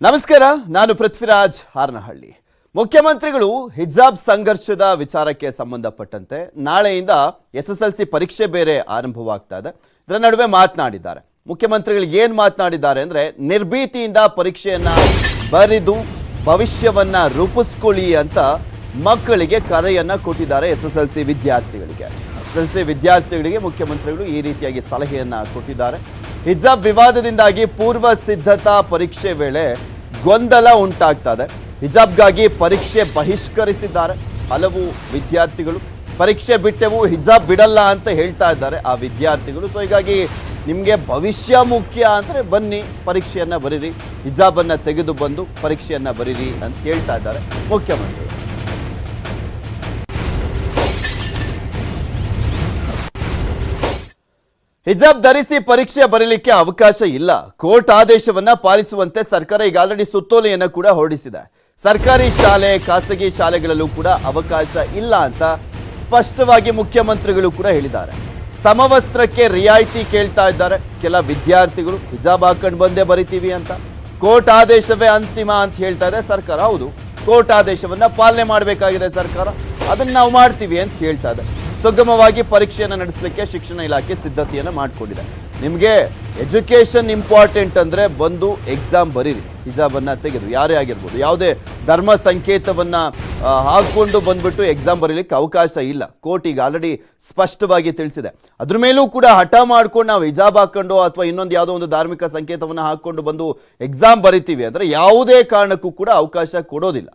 ನಮಸ್ಕಾರ, ನಾನು ಪೃಥ್ವಿರಾಜ್ ಹಾರನಹಳ್ಳಿ. ಮುಖ್ಯಮಂತ್ರಿಗಳು ಹಿಜಾಬ್ ಸಂಘರ್ಷದ ವಿಚಾರಕ್ಕೆ ಸಂಬಂಧಪಟ್ಟಂತೆ ನಾಳೆಯಿಂದ ಎಸ್ಎಸ್ಎಲ್ಸಿ ಪರೀಕ್ಷೆ ಬೇರೆ ಆರಂಭವಾಗ್ತಾ ಇದೆ. ಇದರ ನಡುವೆ ಮಾತನಾಡಿದ್ದಾರೆ ಮುಖ್ಯಮಂತ್ರಿಗಳು. ಏನು ಮಾತನಾಡಿದ್ದಾರೆ ಅಂದ್ರೆ, ನಿರ್ಭೀತಿಯಿಂದ ಪರೀಕ್ಷೆಯನ್ನ ಬರೆದು ಭವಿಷ್ಯವನ್ನ ರೂಪಿಸ್ಕೊಳ್ಳಿ ಅಂತ ಮಕ್ಕಳಿಗೆ ಕರೆಯನ್ನ ಕೊಟ್ಟಿದ್ದಾರೆ. ಎಸ್ಎಸ್ಎಲ್ಸಿ ವಿದ್ಯಾರ್ಥಿಗಳಿಗೆ ಮುಖ್ಯಮಂತ್ರಿಗಳು ಈ ರೀತಿಯಾಗಿ ಸಲಹೆಯನ್ನ ಕೊಟ್ಟಿದ್ದಾರೆ. ಹಿಜಾಬ್ ವಿವಾದದಿಂದಾಗಿ ಪೂರ್ವ ಸಿದ್ಧತಾ ಪರೀಕ್ಷೆ ವೇಳೆ ಗೊಂದಲ ಉಂಟಾಗ್ತಾ ಇದೆ. ಹಿಜಾಬ್ಗಾಗಿ ಪರೀಕ್ಷೆ ಬಹಿಷ್ಕರಿಸಿದ್ದಾರೆ ಹಲವು ವಿದ್ಯಾರ್ಥಿಗಳು. ಪರೀಕ್ಷೆ ಬಿಟ್ಟೆವು, ಹಿಜಾಬ್ ಬಿಡಲ್ಲ ಅಂತ ಹೇಳ್ತಾ ಇದ್ದಾರೆ ಆ ವಿದ್ಯಾರ್ಥಿಗಳು. ಸೊ ಹೀಗಾಗಿ ನಿಮಗೆ ಭವಿಷ್ಯ ಮುಖ್ಯ ಅಂದರೆ ಬನ್ನಿ, ಪರೀಕ್ಷೆಯನ್ನು ಬರೀರಿ, ಹಿಜಾಬನ್ನು ತೆಗೆದು ಬಂದು ಪರೀಕ್ಷೆಯನ್ನು ಬರೀರಿ ಅಂತ ಹೇಳ್ತಾ ಇದ್ದಾರೆ ಮುಖ್ಯಮಂತ್ರಿಗಳು. ಹಿಜಾಬ್ ಧರಿಸಿ ಪರೀಕ್ಷೆ ಬರೀಲಿಕ್ಕೆ ಅವಕಾಶ ಇಲ್ಲ. ಕೋರ್ಟ್ ಆದೇಶವನ್ನ ಪಾಲಿಸುವಂತೆ ಸರ್ಕಾರ ಈಗ ಆಲ್ರೆಡಿ ಸುತ್ತೋಲೆಯನ್ನು ಕೂಡ ಹೊರಡಿಸಿದೆ. ಸರ್ಕಾರಿ ಶಾಲೆ, ಖಾಸಗಿ ಶಾಲೆಗಳಲ್ಲೂ ಕೂಡ ಅವಕಾಶ ಇಲ್ಲ ಅಂತ ಸ್ಪಷ್ಟವಾಗಿ ಮುಖ್ಯಮಂತ್ರಿಗಳು ಕೂಡ ಹೇಳಿದ್ದಾರೆ. ಸಮವಸ್ತ್ರಕ್ಕೆ ರಿಯಾಯಿತಿ ಕೇಳ್ತಾ ಇದ್ದಾರೆ ಕೆಲ ವಿದ್ಯಾರ್ಥಿಗಳು. ಹಿಜಾಬ್ ಹಾಕೊಂಡು ಬಂದೇ ಬರಿತೀವಿ ಅಂತ. ಕೋರ್ಟ್ ಆದೇಶವೇ ಅಂತಿಮ ಅಂತ ಹೇಳ್ತಾ ಇದೆ ಸರ್ಕಾರ. ಹೌದು, ಕೋರ್ಟ್ ಆದೇಶವನ್ನ ಪಾಲನೆ ಮಾಡಬೇಕಾಗಿದೆ ಸರ್ಕಾರ, ಅದನ್ನ ನಾವು ಮಾಡ್ತೀವಿ ಅಂತ ಹೇಳ್ತಾ ಇದೆ. ಸುಗಮವಾಗಿ ಪರೀಕ್ಷೆಯನ್ನು ನಡೆಸಲಿಕ್ಕೆ ಶಿಕ್ಷಣ ಇಲಾಖೆ ಸಿದ್ಧತೆಯನ್ನು ಮಾಡಿಕೊಂಡಿದೆ. ನಿಮಗೆ ಎಜುಕೇಷನ್ ಇಂಪಾರ್ಟೆಂಟ್ ಅಂದರೆ ಬಂದು ಎಕ್ಸಾಮ್ ಬರೀರಿ, ಹಿಜಾಬನ್ನು ತೆಗೆದು. ಯಾರೇ ಆಗಿರ್ಬೋದು, ಯಾವುದೇ ಧರ್ಮ ಸಂಕೇತವನ್ನು ಹಾಕ್ಕೊಂಡು ಬಂದ್ಬಿಟ್ಟು ಎಕ್ಸಾಮ್ ಬರೀಲಿಕ್ಕೆ ಅವಕಾಶ ಇಲ್ಲ. ಕೋರ್ಟ್ ಈಗ ಆಲ್ರೆಡಿ ಸ್ಪಷ್ಟವಾಗಿ ತಿಳಿಸಿದೆ. ಅದ್ರ ಮೇಲೂ ಕೂಡ ಹಠ ಮಾಡ್ಕೊಂಡು ನಾವು ಹಿಜಾಬ್ ಹಾಕೊಂಡು ಅಥವಾ ಇನ್ನೊಂದು ಯಾವುದೋ ಒಂದು ಧಾರ್ಮಿಕ ಸಂಕೇತವನ್ನು ಹಾಕ್ಕೊಂಡು ಬಂದು ಎಕ್ಸಾಮ್ ಬರಿತೀವಿ ಅಂದರೆ ಯಾವುದೇ ಕಾರಣಕ್ಕೂ ಕೂಡ ಅವಕಾಶ ಕೊಡೋದಿಲ್ಲ.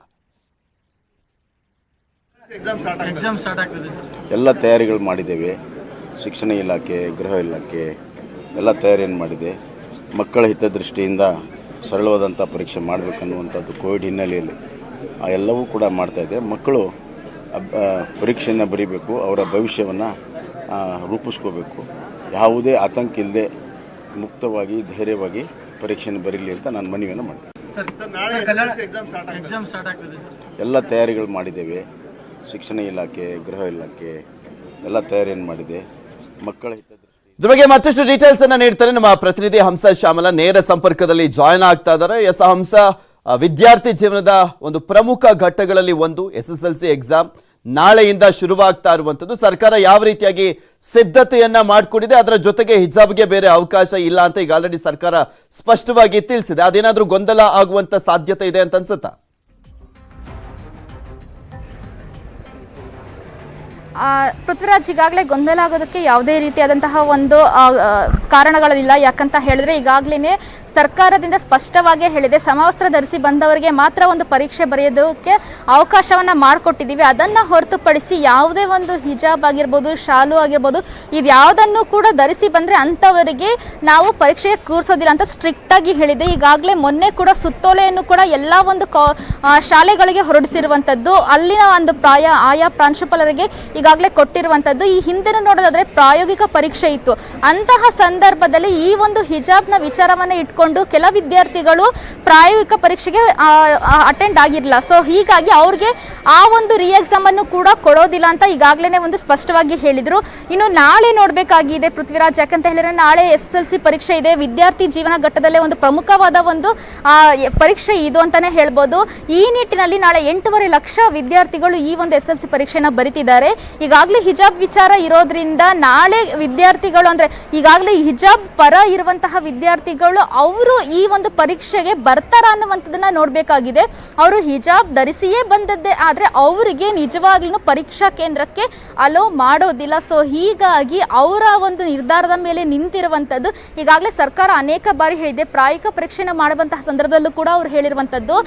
ಎಲ್ಲ ತಯಾರಿಗಳು ಮಾಡಿದ್ದೇವೆ. ಶಿಕ್ಷಣ ಇಲಾಖೆ, ಗೃಹ ಇಲಾಖೆ ಎಲ್ಲ ತಯಾರಿಯನ್ನು ಮಾಡಿದೆ. ಮಕ್ಕಳ ಹಿತದೃಷ್ಟಿಯಿಂದ ಸರಳವಾದಂಥ ಪರೀಕ್ಷೆ ಮಾಡಬೇಕನ್ನುವಂಥದ್ದು ಕೋವಿಡ್ ಹಿನ್ನೆಲೆಯಲ್ಲಿ ಎಲ್ಲವೂ ಕೂಡ ಮಾಡ್ತಾಯಿದೆ. ಮಕ್ಕಳು ಪರೀಕ್ಷೆಯನ್ನು ಬರೀಬೇಕು, ಅವರ ಭವಿಷ್ಯವನ್ನು ರೂಪಿಸ್ಕೋಬೇಕು. ಯಾವುದೇ ಆತಂಕ ಇಲ್ಲದೆ ಮುಕ್ತವಾಗಿ ಧೈರ್ಯವಾಗಿ ಪರೀಕ್ಷೆಯನ್ನು ಬರೀಲಿ ಅಂತ ನಾನು ಮನವಿಯನ್ನು ಮಾಡ್ತೀನಿ. ಎಲ್ಲ ತಯಾರಿಗಳು ಮಾಡಿದ್ದೇವೆ. ಶಿಕ್ಷಣ ಇಲಾಖೆ, ಗೃಹ ಇಲಾಖೆ ಎಲ್ಲ ತಯಾರಿಯನ್ನು ಮಾಡಿದೆ. ಮಕ್ಕಳ ಇದ್ರ ಬಗ್ಗೆ ಮತ್ತಷ್ಟು ಡೀಟೇಲ್ಸ್ ಅನ್ನ ನೀಡ್ತಾರೆ ನಮ್ಮ ಪ್ರತಿನಿಧಿ ಹಂಸ ಶ್ಯಾಮಲ. ನೇರ ಸಂಪರ್ಕದಲ್ಲಿ ಜಾಯ್ನ್ ಆಗ್ತಾ ಇದ್ದಾರೆ. ಎಸ್ ಹಂಸ, ವಿದ್ಯಾರ್ಥಿ ಜೀವನದ ಒಂದು ಪ್ರಮುಖ ಘಟ್ಟಗಳಲ್ಲಿ ಒಂದು ಎಸ್ಎಸ್ಎಲ್ಸಿ ಎಕ್ಸಾಮ್ ನಾಳೆಯಿಂದ ಶುರುವಾಗ್ತಾ ಇರುವಂತದ್ದು. ಸರ್ಕಾರ ಯಾವ ರೀತಿಯಾಗಿ ಸಿದ್ಧತೆಯನ್ನ ಮಾಡಿಕೊಂಡಿದೆ, ಅದರ ಜೊತೆಗೆ ಹಿಜಾಬ್ಗೆ ಬೇರೆ ಅವಕಾಶ ಇಲ್ಲ ಅಂತ ಈಗ ಆಲ್ರೆಡಿ ಸರ್ಕಾರ ಸ್ಪಷ್ಟವಾಗಿ ತಿಳಿಸಿದೆ. ಅದೇನಾದ್ರೂ ಗೊಂದಲ ಆಗುವಂತ ಸಾಧ್ಯತೆ ಇದೆ ಅಂತ ಅನ್ಸುತ್ತಾ? ಪೃಥ್ವಿರಾಜ್, ಈಗಾಗಲೇ ಗೊಂದಲ ಆಗೋದಕ್ಕೆ ಯಾವುದೇ ರೀತಿಯಾದಂತಹ ಒಂದು ಕಾರಣಗಳಿಲ್ಲ. ಯಾಕಂತ ಹೇಳಿದ್ರೆ ಈಗಾಗಲೇ ಸರ್ಕಾರದಿಂದ ಸ್ಪಷ್ಟವಾಗಿ ಹೇಳಿದೆ, ಸಮವಸ್ತ್ರ ಧರಿಸಿ ಬಂದವರಿಗೆ ಮಾತ್ರ ಒಂದು ಪರೀಕ್ಷೆ ಬರೆಯೋದಕ್ಕೆ ಅವಕಾಶವನ್ನು ಮಾಡಿಕೊಟ್ಟಿದ್ದೀವಿ. ಅದನ್ನು ಹೊರತುಪಡಿಸಿ ಯಾವುದೇ ಒಂದು ಹಿಜಾಬ್ ಆಗಿರ್ಬೋದು, ಶಾಲು ಆಗಿರ್ಬೋದು, ಇದ್ಯಾವುದನ್ನು ಕೂಡ ಧರಿಸಿ ಬಂದರೆ ಅಂಥವರಿಗೆ ನಾವು ಪರೀಕ್ಷೆಗೆ ಕೂರಿಸೋದಿಲ್ಲ ಅಂತ ಸ್ಟ್ರಿಕ್ಟಾಗಿ ಹೇಳಿದೆ. ಈಗಾಗಲೇ ಮೊನ್ನೆ ಕೂಡ ಸುತ್ತೋಲೆಯನ್ನು ಕೂಡ ಎಲ್ಲ ಒಂದು ಶಾಲೆಗಳಿಗೆ ಹೊರಡಿಸಿರುವಂಥದ್ದು, ಅಲ್ಲಿನ ಒಂದು ಆಯಾ ಪ್ರಾಂಶುಪಾಲರಿಗೆ ಈಗಾಗಲೇ ಕೊಟ್ಟಿರುವಂಥದ್ದು. ಈ ಹಿಂದೆ ನೋಡೋದಾದ್ರೆ ಪ್ರಾಯೋಗಿಕ ಪರೀಕ್ಷೆ ಇತ್ತು. ಅಂತಹ ಸಂದರ್ಭದಲ್ಲಿ ಈ ಒಂದು ಹಿಜಾಬ್ನ ವಿಚಾರವನ್ನು ಇಟ್ಕೊಂಡು ಕೆಲ ವಿದ್ಯಾರ್ಥಿಗಳು ಪ್ರಾಯೋಗಿಕ ಪರೀಕ್ಷೆಗೆ ಅಟೆಂಡ್ ಆಗಿರಲಿಲ್ಲ. ಸೊ ಹೀಗಾಗಿ ಅವ್ರಿಗೆ ಆ ಒಂದು ರೀ ಎಕ್ಸಾಮ್ ಅನ್ನು ಕೂಡ ಕೊಡೋದಿಲ್ಲ ಅಂತ ಈಗಾಗಲೇ ಒಂದು ಸ್ಪಷ್ಟವಾಗಿ ಹೇಳಿದ್ರು. ಇನ್ನು ನಾಳೆ ನೋಡಬೇಕಾಗಿದೆ ಪೃಥ್ವಿರಾಜ್, ಯಾಕಂತ ಹೇಳಿದ್ರೆ ನಾಳೆ SSLC ಪರೀಕ್ಷೆ ಇದೆ. ವಿದ್ಯಾರ್ಥಿ ಜೀವನ ಘಟ್ಟದಲ್ಲೇ ಒಂದು ಪ್ರಮುಖವಾದ ಒಂದು ಪರೀಕ್ಷೆ ಇದು ಅಂತಾನೆ ಹೇಳ್ಬೋದು. ಈ ನಿಟ್ಟಿನಲ್ಲಿ ನಾಳೆ 8.5 ಲಕ್ಷ ವಿದ್ಯಾರ್ಥಿಗಳು ಈ ಒಂದು SSLC ಪರೀಕ್ಷೆನ ಬರೀತಿದ್ದಾರೆ. ಈಗಾಗಲೇ ಹಿಜಾಬ್ ವಿಚಾರ ಇರೋದ್ರಿಂದ ನಾಳೆ ವಿದ್ಯಾರ್ಥಿಗಳು ಅಂದ್ರೆ ಈಗಾಗಲೇ ಹಿಜಾಬ್ ಪರ ಇರುವಂತಹ ವಿದ್ಯಾರ್ಥಿಗಳು ಅವರು ಈ ಒಂದು ಪರೀಕ್ಷೆಗೆ ಬರ್ತಾರ ಅನ್ನುವಂಥದ್ದನ್ನ ನೋಡಬೇಕಾಗಿದೆ. ಅವರು ಹಿಜಾಬ್ ಧರಿಸಿಯೇ ಬಂದದ್ದೇ ಆದರೆ ಅವರಿಗೆ ನಿಜವಾಗ್ಲೂ ಪರೀಕ್ಷಾ ಕೇಂದ್ರಕ್ಕೆ ಅಲೋ ಮಾಡೋದಿಲ್ಲ. ಸೊ ಹೀಗಾಗಿ ಅವರ ಒಂದು ನಿರ್ಧಾರದ ಮೇಲೆ ನಿಂತಿರುವಂಥದ್ದು. ಈಗಾಗಲೇ ಸರ್ಕಾರ ಅನೇಕ ಬಾರಿ ಹೇಳಿದೆ, ಪ್ರಾಯೋಗಿಕ ಪರೀಕ್ಷೆನ ಮಾಡುವಂತಹ ಸಂದರ್ಭದಲ್ಲೂ ಕೂಡ ಅವ್ರು ಹೇಳಿರುವಂಥದ್ದು,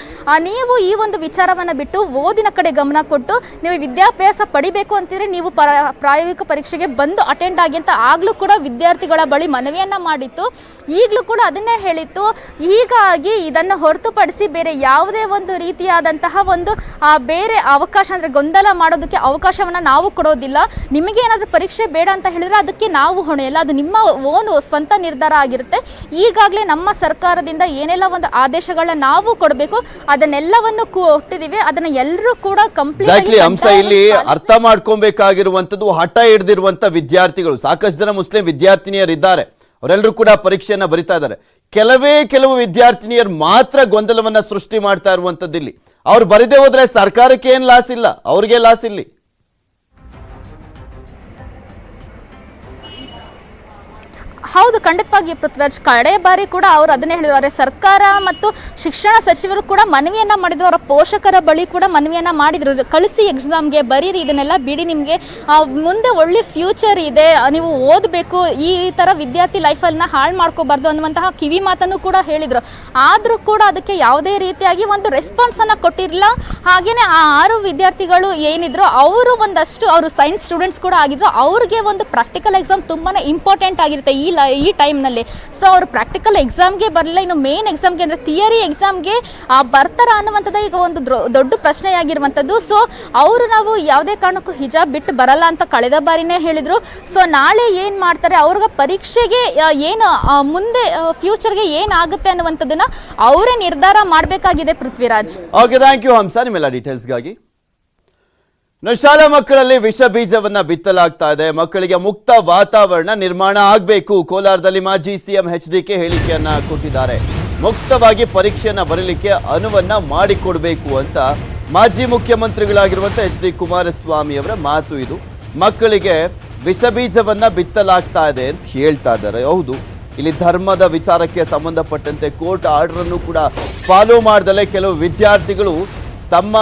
ನೀವು ಈ ಒಂದು ವಿಚಾರವನ್ನು ಬಿಟ್ಟು ಓದಿನ ಕಡೆ ಗಮನ ಕೊಟ್ಟು ನೀವು ವಿದ್ಯಾಭ್ಯಾಸ ಪಡಿಬೇಕು ಅಂತಿದ್ರೆ ನೀವು ಪ್ರಾಯೋಗಿಕ ಪರೀಕ್ಷೆಗೆ ಬಂದು ಅಟೆಂಡ್ ಆಗಿ ಅಂತ ಆಗ್ಲೂ ಕೂಡ ವಿದ್ಯಾರ್ಥಿಗಳ ಬಳಿ ಮನವಿಯನ್ನ ಮಾಡಿತ್ತು. ಈಗಲೂ ಕೂಡ ಅದನ್ನೇ ಹೇಳಿತ್ತು. ಹೀಗಾಗಿ ಇದನ್ನು ಹೊರತುಪಡಿಸಿ ಬೇರೆ ಯಾವುದೇ ಒಂದು ರೀತಿಯಾದಂತಹ ಒಂದು ಬೇರೆ ಅವಕಾಶ ಅಂದರೆ ಗೊಂದಲ ಮಾಡೋದಕ್ಕೆ ಅವಕಾಶವನ್ನು ನಾವು ಕೊಡೋದಿಲ್ಲ. ನಿಮಗೆ ಏನಾದರೂ ಪರೀಕ್ಷೆ ಬೇಡ ಅಂತ ಹೇಳಿದ್ರೆ ಅದಕ್ಕೆ ನಾವು ಹೊಣೆಯಲ್ಲ, ಅದು ನಿಮ್ಮ ಓನು ಸ್ವಂತ ನಿರ್ಧಾರ ಆಗಿರುತ್ತೆ. ಈಗಾಗಲೇ ನಮ್ಮ ಸರ್ಕಾರದಿಂದ ಏನೆಲ್ಲ ಒಂದು ಆದೇಶಗಳನ್ನ ನಾವು ಕೊಡಬೇಕು ಅದನ್ನೆಲ್ಲವನ್ನು ಕೊಟ್ಟಿದ್ದೀವಿ. ಅದನ್ನ ಎಲ್ಲರೂ ಕೂಡ ಕಂಪ್ಲೀಟ್ ಅಂಶ ಇಲ್ಲಿ ಅರ್ಥ ಮಾಡ್ಕೊಬೇಕಾಗಿರುವಂತದ್ದು, ಹಠ ಹಿಡಿದಿರುವಂತ ವಿದ್ಯಾರ್ಥಿಗಳು ಸಾಕಷ್ಟು ಜನ ಮುಸ್ಲಿಂ ವಿದ್ಯಾರ್ಥಿನಿಯರಿದ್ದಾರೆ. ಅವರೆಲ್ಲರೂ ಕೂಡ ಪರೀಕ್ಷೆಯನ್ನ ಬರಿತಾ ಇದ್ದಾರೆ. ಕೆಲವು ವಿದ್ಯಾರ್ಥಿನಿಯರು ಮಾತ್ರ ಗೊಂದಲವನ್ನ ಸೃಷ್ಟಿ ಮಾಡ್ತಾ ಇರುವಂತದ್ದು ಇಲ್ಲಿ. ಅವ್ರು ಬರದೇ ಹೋದ್ರೆ ಸರ್ಕಾರಕ್ಕೆ ಏನ್ ಲಾಸ್ ಇಲ್ಲ, ಅವ್ರಿಗೆ ಲಾಸ್ ಇಲ್ಲಿ. ಹೌದು, ಖಂಡಿತವಾಗಿ ಪೃಥ್ವಿರಾಜ್. ಕಡೆ ಬಾರಿ ಕೂಡ ಅವರು ಅದನ್ನೇ ಹೇಳಿದ್ದಾರೆ. ಸರ್ಕಾರ ಮತ್ತು ಶಿಕ್ಷಣ ಸಚಿವರು ಕೂಡ ಮನವಿಯನ್ನ ಮಾಡಿದ್ರು, ಅವರ ಪೋಷಕರ ಬಳಿ ಕೂಡ ಮನವಿಯನ್ನ ಮಾಡಿದ್ರು, ಕಳಿಸಿ ಎಕ್ಸಾಮ್ಗೆ ಬರೀರಿ, ಇದನ್ನೆಲ್ಲ ಬಿಡಿ, ನಿಮಗೆ ಮುಂದೆ ಒಳ್ಳೆ ಫ್ಯೂಚರ್ ಇದೆ, ನೀವು ಓದಬೇಕು, ಈ ಥರ ವಿದ್ಯಾರ್ಥಿ ಲೈಫನ್ನ ಹಾಳು ಮಾಡ್ಕೋಬಾರ್ದು ಅನ್ನುವಂತಹ ಕಿವಿ ಮಾತನ್ನು ಕೂಡ ಹೇಳಿದರು. ಆದರೂ ಕೂಡ ಅದಕ್ಕೆ ಯಾವುದೇ ರೀತಿಯಾಗಿ ಒಂದು ರೆಸ್ಪಾನ್ಸನ್ನು ಕೊಟ್ಟಿರಲಿಲ್ಲ. ಹಾಗೆಯೇ ಆ 6 ವಿದ್ಯಾರ್ಥಿಗಳು ಏನಿದ್ರು ಅವರು ಒಂದಷ್ಟು, ಅವರು ಸೈನ್ಸ್ ಸ್ಟೂಡೆಂಟ್ಸ್ ಕೂಡ ಆಗಿದ್ರು, ಅವ್ರಿಗೆ ಒಂದು ಪ್ರಾಕ್ಟಿಕಲ್ ಎಕ್ಸಾಮ್ ತುಂಬಾ ಇಂಪಾರ್ಟೆಂಟ್ ಆಗಿರುತ್ತೆ ಈ ಟೈಮ್ನಲ್ಲಿ. ಸೊ ಅವರು ಪ್ರಾಕ್ಟಿಕಲ್ ಎಕ್ಸಾಮ್ಗೆ ಬರಲಿಲ್ಲ, ಇನ್ನು ಮೇನ್ ಎಕ್ಸಾಮ್ಗೆ ಅಂದರೆ ಥಿಯರಿ ಎಕ್ಸಾಮ್ಗೆ ಬರ್ತಾರ ಅನ್ನುವಂಥದ್ದು ಈಗ ಒಂದು ದೊಡ್ಡ ಪ್ರಶ್ನೆಯಾಗಿರುವಂಥದ್ದು. ಸೊ ಅವರು ನಾವು ಯಾವುದೇ ಕಾರಣಕ್ಕೂ ಹಿಜಾಬ್ ಬಿಟ್ಟು ಬರಲ್ಲ ಅಂತ ಕಳೆದ ಬಾರಿನೇ ಹೇಳಿದರು. ಸೊ ನಾಳೆ ಏನು ಮಾಡ್ತಾರೆ, ಅವ್ರಿಗೆ ಪರೀಕ್ಷೆಗೆ ಏನು ಮುಂದೆ ಫ್ಯೂಚರ್ಗೆ ಏನಾಗುತ್ತೆ ಅನ್ನುವಂಥದ್ದನ್ನ ಅವರೇ ನಿರ್ಧಾರ ಮಾಡಬೇಕಾಗಿದೆ ಪೃಥ್ವಿರಾಜ್. ಓಕೆ, ಥ್ಯಾಂಕ್ ಯು ಹಂಸ ನಿಮ್ಮೆಲ್ಲ ಡೀಟೇಲ್ಸ್ಗಾಗಿ. ಶಾಲಾ ಮಕ್ಕಳಲ್ಲಿ ವಿಷ ಬೀಜವನ್ನ ಬಿತ್ತಲಾಗ್ತಾ ಇದೆ, ಮಕ್ಕಳಿಗೆ ಮುಕ್ತ ವಾತಾವರಣ ನಿರ್ಮಾಣ ಆಗಬೇಕು. ಕೋಲಾರದಲ್ಲಿ ಮಾಜಿ ಸಿಎಂ ಎಚ್ಡಿಕೆ ಹೇಳಿಕೆಯನ್ನ ಕೊಟ್ಟಿದ್ದಾರೆ. ಮುಕ್ತವಾಗಿ ಪರೀಕ್ಷೆಯನ್ನ ಬರೀಲಿಕ್ಕೆ ಅನುವನ್ನ ಮಾಡಿಕೊಡ್ಬೇಕು ಅಂತ ಮಾಜಿ ಮುಖ್ಯಮಂತ್ರಿಗಳಾಗಿರುವಂತ ಎಚ್.ಡಿ. ಕುಮಾರಸ್ವಾಮಿ ಅವರ ಮಾತು ಇದು. ಮಕ್ಕಳಿಗೆ ವಿಷ ಬೀಜವನ್ನ ಬಿತ್ತಲಾಗ್ತಾ ಇದೆ ಅಂತ ಹೇಳ್ತಾ ಇದ್ದಾರೆ. ಹೌದು, ಇಲ್ಲಿ ಧರ್ಮದ ವಿಚಾರಕ್ಕೆ ಸಂಬಂಧಪಟ್ಟಂತೆ ಕೋರ್ಟ್ ಆರ್ಡರ್ ಅನ್ನು ಕೂಡ ಫಾಲೋ ಮಾಡ್ದಲೇ ಕೆಲವು ವಿದ್ಯಾರ್ಥಿಗಳು ತಮ್ಮ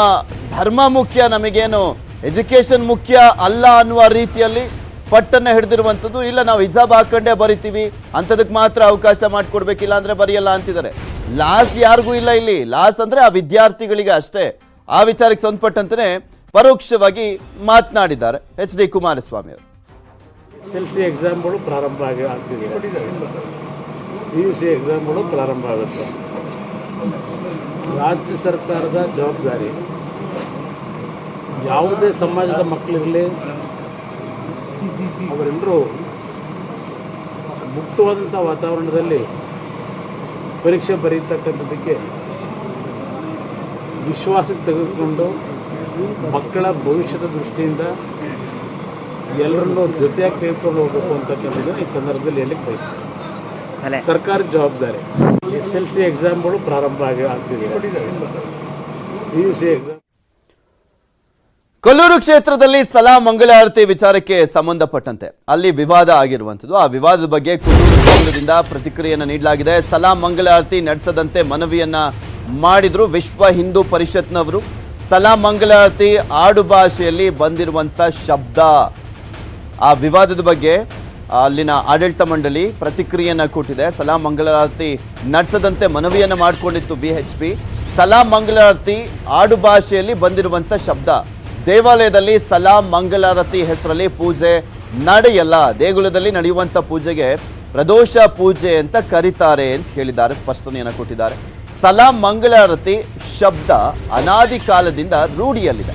ಧರ್ಮ ಮುಖ್ಯ, ನಮಗೇನು ಎಜುಕೇಶನ್ ಮುಖ್ಯ ಅಲ್ಲ ಅನ್ನುವ ರೀತಿಯಲ್ಲಿ ಪಟ್ಟನ್ನ ಹಿಡಿದಿರುವಂಥದ್ದು. ಇಲ್ಲ, ನಾವು ಹಿಜಾಬ್ ಹಾಕೊಂಡೇ ಬರಿತೀವಿ, ಅಂಥದಕ್ಕೆ ಮಾತ್ರ ಅವಕಾಶ ಮಾಡಿಕೊಡ್ಬೇಕಿಲ್ಲ ಅಂದ್ರೆ ಬರೆಯಲ್ಲ ಅಂತಿದ್ದಾರೆ. ಲಾಸ್ ಯಾರಿಗೂ ಇಲ್ಲ ಇಲ್ಲಿ, ಲಾಸ್ ಅಂದ್ರೆ ಆ ವಿದ್ಯಾರ್ಥಿಗಳಿಗೆ ಅಷ್ಟೇ. ಆ ವಿಚಾರಕ್ಕೆ ಸಂಬಂಧಪಟ್ಟಂತೆ ಪರೋಕ್ಷವಾಗಿ ಮಾತನಾಡಿದ್ದಾರೆ ಎಚ್.ಡಿ. ಕುಮಾರಸ್ವಾಮಿ ಅವರು. SLC ಎಕ್ಸಾಮ್ಗಳು ಪ್ರಾರಂಭ ಆಗ್ತಿದೆ, PUC ಎಕ್ಸಾಮ್ಗಳು ಪ್ರಾರಂಭ ಆಗುತ್ತೆ. ರಾಜ್ಯ ಸರ್ಕಾರದ ಜವಾಬ್ದಾರಿ, ಯಾವುದೇ ಸಮಾಜದ ಮಕ್ಕಳಿರಲಿ ಅವರೆಲ್ಲರೂ ಮುಕ್ತವಾದಂಥ ವಾತಾವರಣದಲ್ಲಿ ಪರೀಕ್ಷೆ ಬರೀತಕ್ಕಂಥದ್ದಕ್ಕೆ ವಿಶ್ವಾಸಕ್ಕೆ ತೆಗೆದುಕೊಂಡು ಮಕ್ಕಳ ಭವಿಷ್ಯದ ದೃಷ್ಟಿಯಿಂದ ಎಲ್ಲರನ್ನೂ ಜೊತೆಯಾಗಿ ತೆಗೆದುಕೊಂಡು ಹೋಗಬೇಕು ಅಂತಕ್ಕಂಥದ್ದು ಈ ಸಂದರ್ಭದಲ್ಲಿ ಹೇಳಲಿಕ್ಕೆ ಬಯಸ್ತಾರೆ. ಸರ್ಕಾರದ ಜವಾಬ್ದಾರಿ. SLC ಎಕ್ಸಾಮ್ಗಳು ಪ್ರಾರಂಭ ಆಗ್ತಿದೆ, PUC ಎಕ್ಸಾಮ್. ಕೊಲ್ಲೂರು ಕ್ಷೇತ್ರದಲ್ಲಿ ಸಲಾ ಮಂಗಳಾರತಿ ವಿಚಾರಕ್ಕೆ ಸಂಬಂಧಪಟ್ಟಂತೆ ಅಲ್ಲಿ ವಿವಾದ ಆಗಿರುವಂಥದ್ದು. ಆ ವಿವಾದದ ಬಗ್ಗೆ ಕೊಲ್ಲೂರು ಕ್ಷೇತ್ರದಿಂದ ಪ್ರತಿಕ್ರಿಯೆಯನ್ನು ನೀಡಲಾಗಿದೆ. ಸಲಾ ಮಂಗಳಾರತಿ ನಡೆಸದಂತೆ ಮನವಿಯನ್ನ ಮಾಡಿದ್ರು ವಿಶ್ವ ಹಿಂದೂ ಪರಿಷತ್ನವರು. ಸಲಾ ಮಂಗಳಾರತಿ ಆಡು ಭಾಷೆಯಲ್ಲಿ ಬಂದಿರುವಂತ ಶಬ್ದ, ಆ ವಿವಾದದ ಬಗ್ಗೆ ಅಲ್ಲಿನ ಆಡಳಿತ ಮಂಡಳಿ ಪ್ರತಿಕ್ರಿಯೆಯನ್ನ ಕೊಟ್ಟಿದೆ. ಸಲಾ ಮಂಗಳಾರತಿ ನಡೆಸದಂತೆ ಮನವಿಯನ್ನ ಮಾಡಿಕೊಂಡಿತ್ತು BHP. ಸಲಾ ಮಂಗಳಾರತಿ ಆಡು ಭಾಷೆಯಲ್ಲಿ ಬಂದಿರುವಂತ ಶಬ್ದ, ದೇವಾಲಯದಲ್ಲಿ ಸಲಾ ಮಂಗಳಾರತಿ ಹೆಸರಲ್ಲಿ ಪೂಜೆ ನಡೆಯಲ್ಲ, ದೇಗುಲದಲ್ಲಿ ನಡೆಯುವಂತ ಪೂಜೆಗೆ ಪ್ರದೋಷ ಪೂಜೆ ಅಂತ ಕರೀತಾರೆ ಅಂತ ಹೇಳಿದ್ದಾರೆ, ಸ್ಪಷ್ಟನೆಯನ್ನು ಕೊಟ್ಟಿದ್ದಾರೆ. ಸಲಾ ಮಂಗಳಾರತಿ ಶಬ್ದ ಅನಾದಿ ಕಾಲದಿಂದ ರೂಢಿಯಲ್ಲಿದೆ.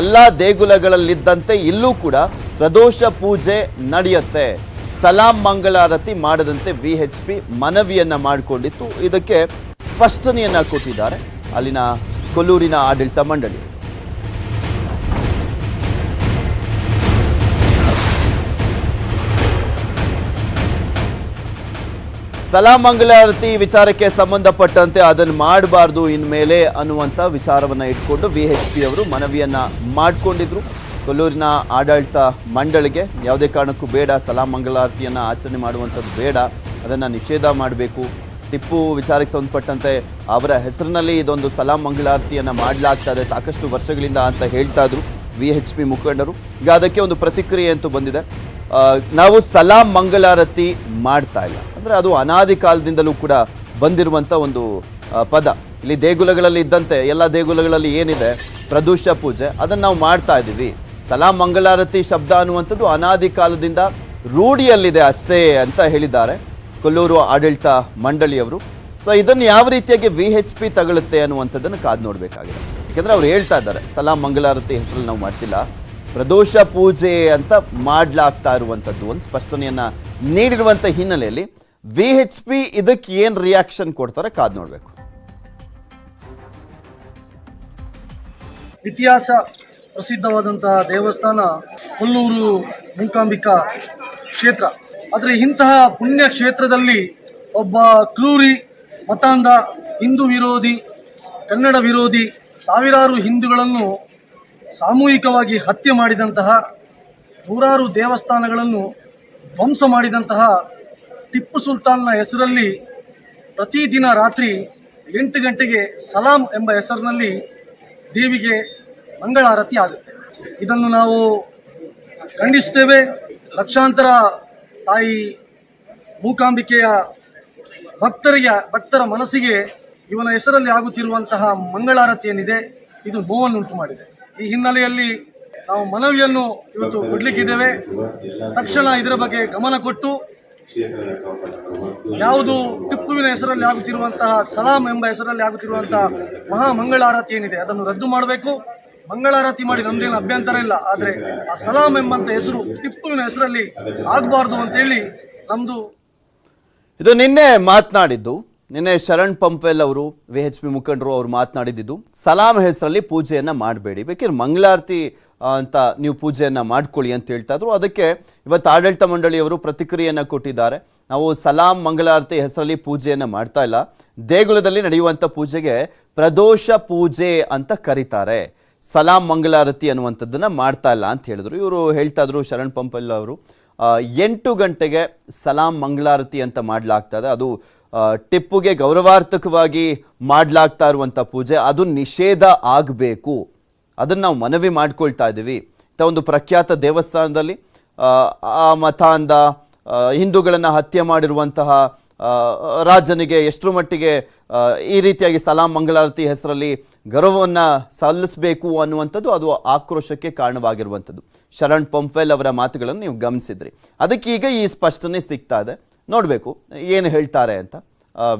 ಎಲ್ಲ ದೇಗುಲಗಳಲ್ಲಿದ್ದಂತೆ ಇಲ್ಲೂ ಕೂಡ ಪ್ರದೋಷ ಪೂಜೆ ನಡೆಯುತ್ತೆ. ಸಲಾ ಮಂಗಳಾರತಿ ಮಾಡದಂತೆ BHP ಮನವಿಯನ್ನ ಮಾಡಿಕೊಂಡಿತ್ತು. ಇದಕ್ಕೆ ಸ್ಪಷ್ಟನೆಯನ್ನ ಕೊಟ್ಟಿದ್ದಾರೆ ಅಲ್ಲಿನ ಕೊಲ್ಲೂರಿನ ಆಡಳಿತ ಮಂಡಳಿ. ಸಲಾ ಮಂಗಳಾರತಿ ವಿಚಾರಕ್ಕೆ ಸಂಬಂಧಪಟ್ಟಂತೆ ಅದನ್ನು ಮಾಡಬಾರ್ದು ಇನ್ಮೇಲೆ ಅನ್ನುವಂಥ ವಿಚಾರವನ್ನ ಇಟ್ಕೊಂಡು BHP ಅವರು ಮನವಿಯನ್ನ ಮಾಡಿಕೊಂಡಿದ್ರು. ಕೊಲ್ಲೂರಿನ ಆಡಳಿತ ಮಂಡಳಿಗೆ ಯಾವುದೇ ಕಾರಣಕ್ಕೂ ಬೇಡ, ಸಲಾ ಮಂಗಳಾರತಿಯನ್ನು ಆಚರಣೆ ಮಾಡುವಂಥದ್ದು ಬೇಡ, ಅದನ್ನು ನಿಷೇಧ ಮಾಡಬೇಕು. ಟಿಪ್ಪು ವಿಚಾರಕ್ಕೆ ಸಂಬಂಧಪಟ್ಟಂತೆ ಅವರ ಹೆಸರಿನಲ್ಲಿ ಇದೊಂದು ಸಲಾ ಮಂಗಳಾರತಿಯನ್ನು ಮಾಡಲಾಗ್ತಾ ಇದೆ ಸಾಕಷ್ಟು ವರ್ಷಗಳಿಂದ ಅಂತ ಹೇಳ್ತಾ ಇದ್ರು BHP ಮುಖಂಡರು. ಈಗ ಅದಕ್ಕೆ ಒಂದು ಪ್ರತಿಕ್ರಿಯೆ ಅಂತೂ ಬಂದಿದೆ. ನಾವು ಸಲಾ ಮಂಗಳಾರತಿ ಮಾಡ್ತಾ ಇಲ್ಲ ಅಂದರೆ ಅದು ಅನಾದಿ ಕಾಲದಿಂದಲೂ ಕೂಡ ಬಂದಿರುವಂಥ ಒಂದು ಪದ. ಇಲ್ಲಿ ದೇಗುಲಗಳಲ್ಲಿ ಇದ್ದಂತೆ ಎಲ್ಲ ದೇಗುಲಗಳಲ್ಲಿ ಏನಿದೆ ಪ್ರದೋಷ ಪೂಜೆ, ಅದನ್ನು ನಾವು ಮಾಡ್ತಾ ಇದ್ದೀವಿ. ಸಲಾ ಮಂಗಳಾರತಿ ಶಬ್ದ ಅನ್ನುವಂಥದ್ದು ಅನಾದಿ ಕಾಲದಿಂದ ರೂಢಿಯಲ್ಲಿದೆ ಅಷ್ಟೇ ಅಂತ ಹೇಳಿದ್ದಾರೆ ಕೊಲ್ಲೂರು ಆಡಳಿತ ಮಂಡಳಿಯವರು. ಸೊ ಇದನ್ನು ಯಾವ ರೀತಿಯಾಗಿ BHP ತಗೊಳುತ್ತೆ ಅನ್ನುವಂಥದ್ದನ್ನು ಕಾದು ನೋಡಬೇಕಾಗಿದೆ. ಯಾಕೆಂದರೆ ಅವ್ರು ಹೇಳ್ತಾ ಇದ್ದಾರೆ ಸಲಾ ಮಂಗಳಾರತಿ ಹೆಸರಲ್ಲಿ ನಾವು ಮಾಡ್ತಿಲ್ಲ, ಪ್ರದೋಷ ಪೂಜೆ ಅಂತ ಮಾಡಲಾಗ್ತಾ ಇರುವಂಥದ್ದು ಒಂದು ಸ್ಪಷ್ಟನೆಯನ್ನ ನೀಡಿರುವಂಥ ಹಿನ್ನೆಲೆಯಲ್ಲಿ BHP ಇದಕ್ಕೆ ಏನು ರಿಯಾಕ್ಷನ್ ಕೊಡ್ತಾರೆ ಕಾದು ನೋಡಬೇಕು. ಇತಿಹಾಸ ಪ್ರಸಿದ್ಧವಾದಂತಹ ದೇವಸ್ಥಾನ ಕೊಲ್ಲೂರು ಮೂಕಾಂಬಿಕಾ ಕ್ಷೇತ್ರ. ಆದರೆ ಇಂತಹ ಪುಣ್ಯ ಕ್ಷೇತ್ರದಲ್ಲಿ ಒಬ್ಬ ಕ್ರೂರಿ ಮತಾಂಧ ಹಿಂದೂ ವಿರೋಧಿ ಕನ್ನಡ ವಿರೋಧಿ ಸಾವಿರಾರು ಹಿಂದೂಗಳನ್ನು ಸಾಮೂಹಿಕವಾಗಿ ಹತ್ಯೆ ಮಾಡಿದಂತಹ ನೂರಾರು ದೇವಸ್ಥಾನಗಳನ್ನು ಧ್ವಂಸ ಮಾಡಿದಂತಹ ಟಿಪ್ಪು ಸುಲ್ತಾನ್ನ ಹೆಸರಲ್ಲಿ ಪ್ರತಿದಿನ ರಾತ್ರಿ 8 ಗಂಟೆಗೆ ಸಲಾಂ ಎಂಬ ಹೆಸರಿನಲ್ಲಿ ದೇವಿಗೆ ಮಂಗಳಾರತಿ ಆಗುತ್ತೆ. ಇದನ್ನು ನಾವು ಖಂಡಿಸುತ್ತೇವೆ. ಲಕ್ಷಾಂತರ ತಾಯಿ ಮೂಕಾಂಬಿಕೆಯ ಭಕ್ತರ ಮನಸ್ಸಿಗೆ ಇವನ ಹೆಸರಲ್ಲಿ ಆಗುತ್ತಿರುವಂತಹ ಮಂಗಳಾರತಿ ಏನಿದೆ ಇದು ನೋವನ್ನುಂಟು ಮಾಡಿದೆ. ಈ ಹಿನ್ನೆಲೆಯಲ್ಲಿ ನಾವು ಮನವಿಯನ್ನು ಇವತ್ತು ಕೊಡಲಿಕ್ಕಿದ್ದೇವೆ. ತಕ್ಷಣ ಇದರ ಬಗ್ಗೆ ಗಮನ ಕೊಟ್ಟು ಯಾವುದು ಟಿಪ್ಪುವಿನ ಹೆಸರಲ್ಲಿ ಆಗುತ್ತಿರುವಂತಹ ಸಲಾಂ ಎಂಬ ಹೆಸರಲ್ಲಿ ಆಗುತ್ತಿರುವಂತಹ ಮಹಾ ಮಂಗಳಾರತಿ ಏನಿದೆ ಅದನ್ನು ರದ್ದು ಮಾಡಬೇಕು. ಮಂಗಳಾರತಿ ಮಾಡಿ ನಮ್ದೇನು ಅಭ್ಯಂತರ ಇಲ್ಲ, ಆದರೆ ಆ ಸಲಾಂ ಎಂಬಂತ ಹೆಸರು ಟಿಪ್ಪುವಿನ ಹೆಸರಲ್ಲಿ ಆಗಬಾರ್ದು ಅಂತೇಳಿ ನಮ್ದು. ಇದು ನಿನ್ನೆ ಶರಣ್ ಪಂಪೆಲ್ ಅವರು VHP ಮುಖಂಡರು ಅವರು ಮಾತನಾಡಿದ್ದು, ಸಲಾಂ ಹೆಸರಲ್ಲಿ ಪೂಜೆಯನ್ನ ಮಾಡಬೇಡಿ, ಬೇಕಿದ್ರೆ ಮಂಗಳಾರತಿ ಅಂತ ನೀವು ಪೂಜೆಯನ್ನ ಮಾಡ್ಕೊಳ್ಳಿ ಅಂತ ಹೇಳ್ತಾ ಇದ್ರು. ಅದಕ್ಕೆ ಇವತ್ತು ಆಡಳಿತ ಮಂಡಳಿಯವರು ಪ್ರತಿಕ್ರಿಯೆಯನ್ನ ಕೊಟ್ಟಿದ್ದಾರೆ. ನಾವು ಸಲಾಂ ಮಂಗಳಾರತಿ ಹೆಸರಲ್ಲಿ ಪೂಜೆಯನ್ನ ಮಾಡ್ತಾ ಇಲ್ಲ, ದೇಗುಲದಲ್ಲಿ ನಡೆಯುವಂತ ಪೂಜೆಗೆ ಪ್ರದೋಷ ಪೂಜೆ ಅಂತ ಕರೀತಾರೆ, ಸಲಾಂ ಮಂಗಳಾರತಿ ಅನ್ನುವಂಥದ್ದನ್ನ ಮಾಡ್ತಾ ಇಲ್ಲ ಅಂತ ಹೇಳಿದ್ರು. ಇವರು ಹೇಳ್ತಾ ಇದ್ರು ಶರಣ್ ಪಂಪೆಲ್ ಅವರು 8 ಗಂಟೆಗೆ ಸಲಾಂ ಮಂಗಳಾರತಿ ಅಂತ ಮಾಡಲಾಗ್ತಾ ಇದೆ, ಅದು ಟಿಪ್ಪುಗೆ ಗೌರವಾರ್ಥಕವಾಗಿ ಮಾಡಲಾಗ್ತಾ ಇರುವಂಥ ಪೂಜೆ, ಅದು ನಿಷೇಧ ಆಗಬೇಕು, ಅದನ್ನು ನಾವು ಮನವಿ ಮಾಡ್ಕೊಳ್ತಾ ಇದ್ದೀವಿ. ಒಂದು ಪ್ರಖ್ಯಾತ ದೇವಸ್ಥಾನದಲ್ಲಿ ಆ ಮತಾಂಧ ಹಿಂದೂಗಳನ್ನು ಹತ್ಯೆ ಮಾಡಿರುವಂತಹ ರಾಜನಿಗೆ ಎಷ್ಟರ ಮಟ್ಟಿಗೆ ಈ ರೀತಿಯಾಗಿ ಸಲಾಂ ಮಂಗಳಾರತಿ ಹೆಸರಲ್ಲಿ ಗೌರವವನ್ನು ಸಲ್ಲಿಸಬೇಕು ಅನ್ನುವಂಥದ್ದು ಅದು ಆಕ್ರೋಶಕ್ಕೆ ಕಾರಣವಾಗಿರುವಂಥದ್ದು. ಶರಣ್ ಪಂಪೆಲ್ ಅವರ ಮಾತುಗಳನ್ನು ನೀವು ಗಮನಿಸಿದ್ರಿ. ಅದಕ್ಕೆ ಈಗ ಈ ಸ್ಪಷ್ಟನೆ ಸಿಗ್ತಾ ಇದೆ, ನೋಡಬೇಕು ಏನು ಹೇಳ್ತಾರೆ ಅಂತ.